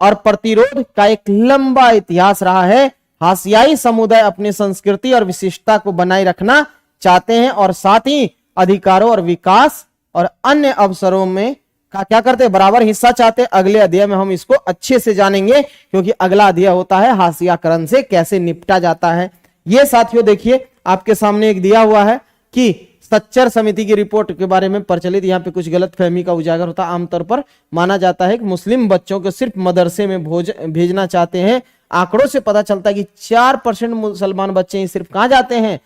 Speaker 1: और प्रतिरोध का एक लंबा इतिहास रहा है। हाशियाई समुदाय अपनी संस्कृति और विशिष्टता को बनाए रखना चाहते हैं और साथ ही अधिकारों और विकास और अन्य अवसरों में क्या करते हैं, बराबर हिस्सा चाहते हैं। अगले अध्याय में हम इसको अच्छे से जानेंगे क्योंकि अगला अध्याय होता है हाशियाकरण से कैसे निपटा जाता है। ये साथियों देखिए आपके सामने एक दिया हुआ है कि सच्चर समिति की रिपोर्ट के बारे में प्रचलित यहाँ पे कुछ गलत फहमी का उजागर होता है। आमतौर पर माना जाता है कि मुस्लिम बच्चों को सिर्फ मदरसे में भेजना चाहते हैं। आंकड़ों से पता चलता है कि 4% मुसलमान बच्चे ही सिर्फ कहां जाते हैं,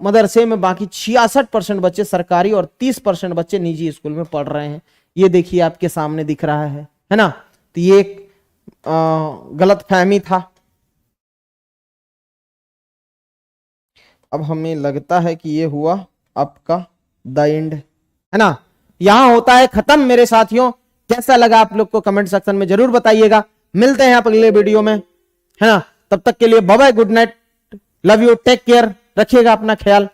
Speaker 1: मदरसे में, बाकी 66% बच्चे सरकारी और 30% बच्चे निजी स्कूल में पढ़ रहे हैं। ये देखिए आपके सामने दिख रहा है ना। तो ये एक गलत फहमी था। अब हमें लगता है कि ये हुआ आपका द एंड, है ना। यहां होता है खत्म मेरे साथियों। कैसा लगा आप लोग को कमेंट सेक्शन में जरूर बताइएगा। मिलते हैं आप अगले वीडियो में, है ना। तब तक के लिए bye bye, good night, love you, take care, रखिएगा अपना ख्याल।